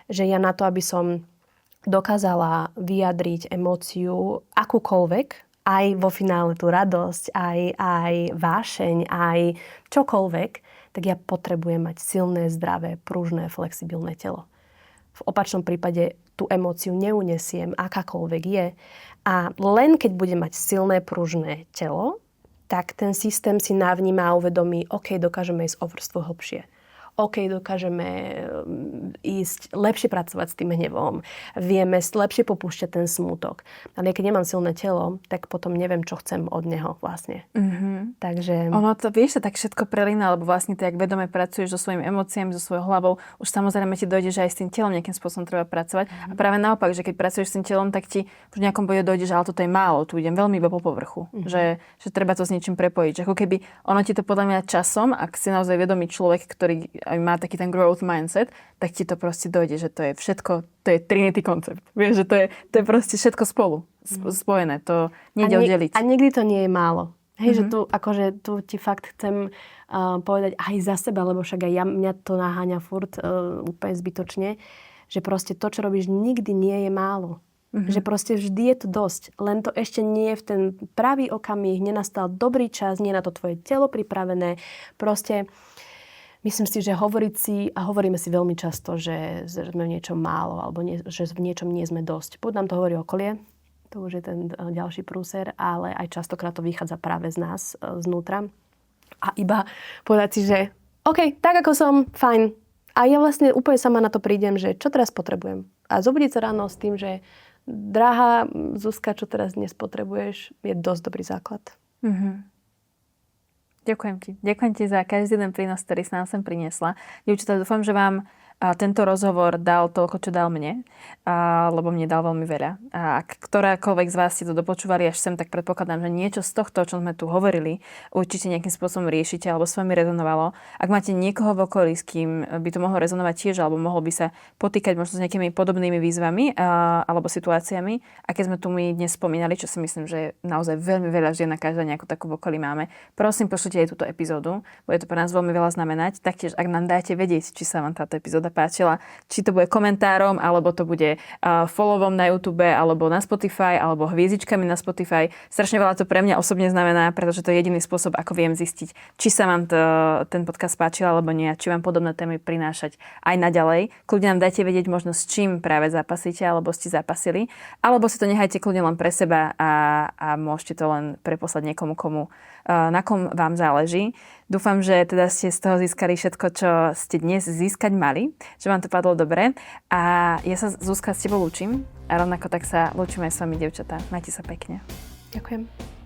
Že ja na to, aby som dokázala vyjadriť emóciu akúkoľvek, aj vo finále tú radosť, aj vášeň, aj čokoľvek, tak ja potrebujem mať silné, zdravé, pružné, flexibilné telo. V opačnom prípade tú emóciu neunesiem, akákoľvek je. A len keď budem mať silné, pružné telo, tak ten systém si navníma a uvedomí, OK, dokážeme ísť o vrstvu hlbšie. OK, dokážeme ísť lepšie pracovať s tým hnevom. Vieme lepšie popúšťať ten smútok. Ale keď nemám silné telo, tak potom neviem, čo chcem od neho vlastne. Takže... Ono to, vieš, sa tak všetko prelína, lebo vlastne ty, ak vedome pracuješ so svojimi emóciami, so svojou hlavou, už samozrejme ti dojde, že aj s tým telom nejakým spôsobom treba pracovať. A práve naopak, že keď pracuješ s tým telom, tak ti v nejakom bode dojde, že ale toto je málo, tu idem veľmi iba po povrchu. Že treba to s niečím prepojiť. Že ako keby ono ti to podľa mňa časom, ak si naozaj vedomý človek, ktorý má taký ten growth mindset, tak ti to proste dojde, že to je všetko, to je Trinity koncept. Vieš, že to je proste všetko spolu spojené. To nejde oddeliť. A nikdy to nie je málo. Hej, že tu ti fakt chcem povedať aj za seba, lebo však aj mňa to naháňa furt úplne zbytočne, že proste to, čo robíš, nikdy nie je málo. Že proste vždy je to dosť. Len to ešte nie je v ten pravý okamih, nenastal dobrý čas, nie je na to tvoje telo pripravené. Proste myslím si, že hovoriť si, a hovoríme si veľmi často, že sme v niečom málo, alebo že v niečom nie sme dosť. Buď nám to hovorí okolie, to už je ten ďalší prúser, ale aj častokrát to vychádza práve z nás, znútra. A iba povedať si, že OK, tak ako som, fajn. A ja vlastne úplne sama na to prídem, že čo teraz potrebujem. A zobudiť sa ráno s tým, že drahá Zuzka, čo teraz dnes potrebuješ, je dosť dobrý základ. Ďakujem ti za každý jeden prínos, ktorý si nám sem priniesla. Dievčatá, dúfam, že vám tento rozhovor dal toľko, čo dal mne, lebo mne dal veľmi veľa. A ak ktorákoľvek z vás ste to dopočúvali až sem, tak predpokladám, že niečo z tohto, čo sme tu hovorili, určite nejakým spôsobom riešite alebo s vami rezonovalo. Ak máte niekoho v okolí, s kým by to mohlo rezonovať tiež, alebo mohol by sa potýkať možno s nejakými podobnými výzvami alebo situáciami, aké sme tu my dnes spomínali, čo si myslím, že naozaj veľmi veľa žien a každá nejakú takú v okolí máme. Prosím, pošlite aj túto epizódu, bude to pre nás veľmi veľa znamenať. Taktiež, ak nám dáte vedieť, či sa vám táto epizóda epizóda páčila. Či to bude komentárom, alebo to bude followom na YouTube, alebo na Spotify, alebo hviezdičkami na Spotify. Strašne veľa to pre mňa osobne znamená, pretože to je jediný spôsob, ako viem zistiť, či sa vám ten podcast páčil, alebo nie, či vám podobné témy prinášať aj naďalej. Kľudne nám dajte vedieť možno, s čím práve zápasíte, alebo ste zapasili, alebo si to nechajte kľudne len pre seba a môžete to len preposlať niekomu, na kom vám záleží. Dúfam, že teda ste z toho získali všetko, čo ste dnes získať mali, že vám to padlo dobre. A ja sa, Zuzka, s tebou lúčim a rovnako tak sa lúčim aj s vami, dievčatá. Majte sa pekne. Ďakujem.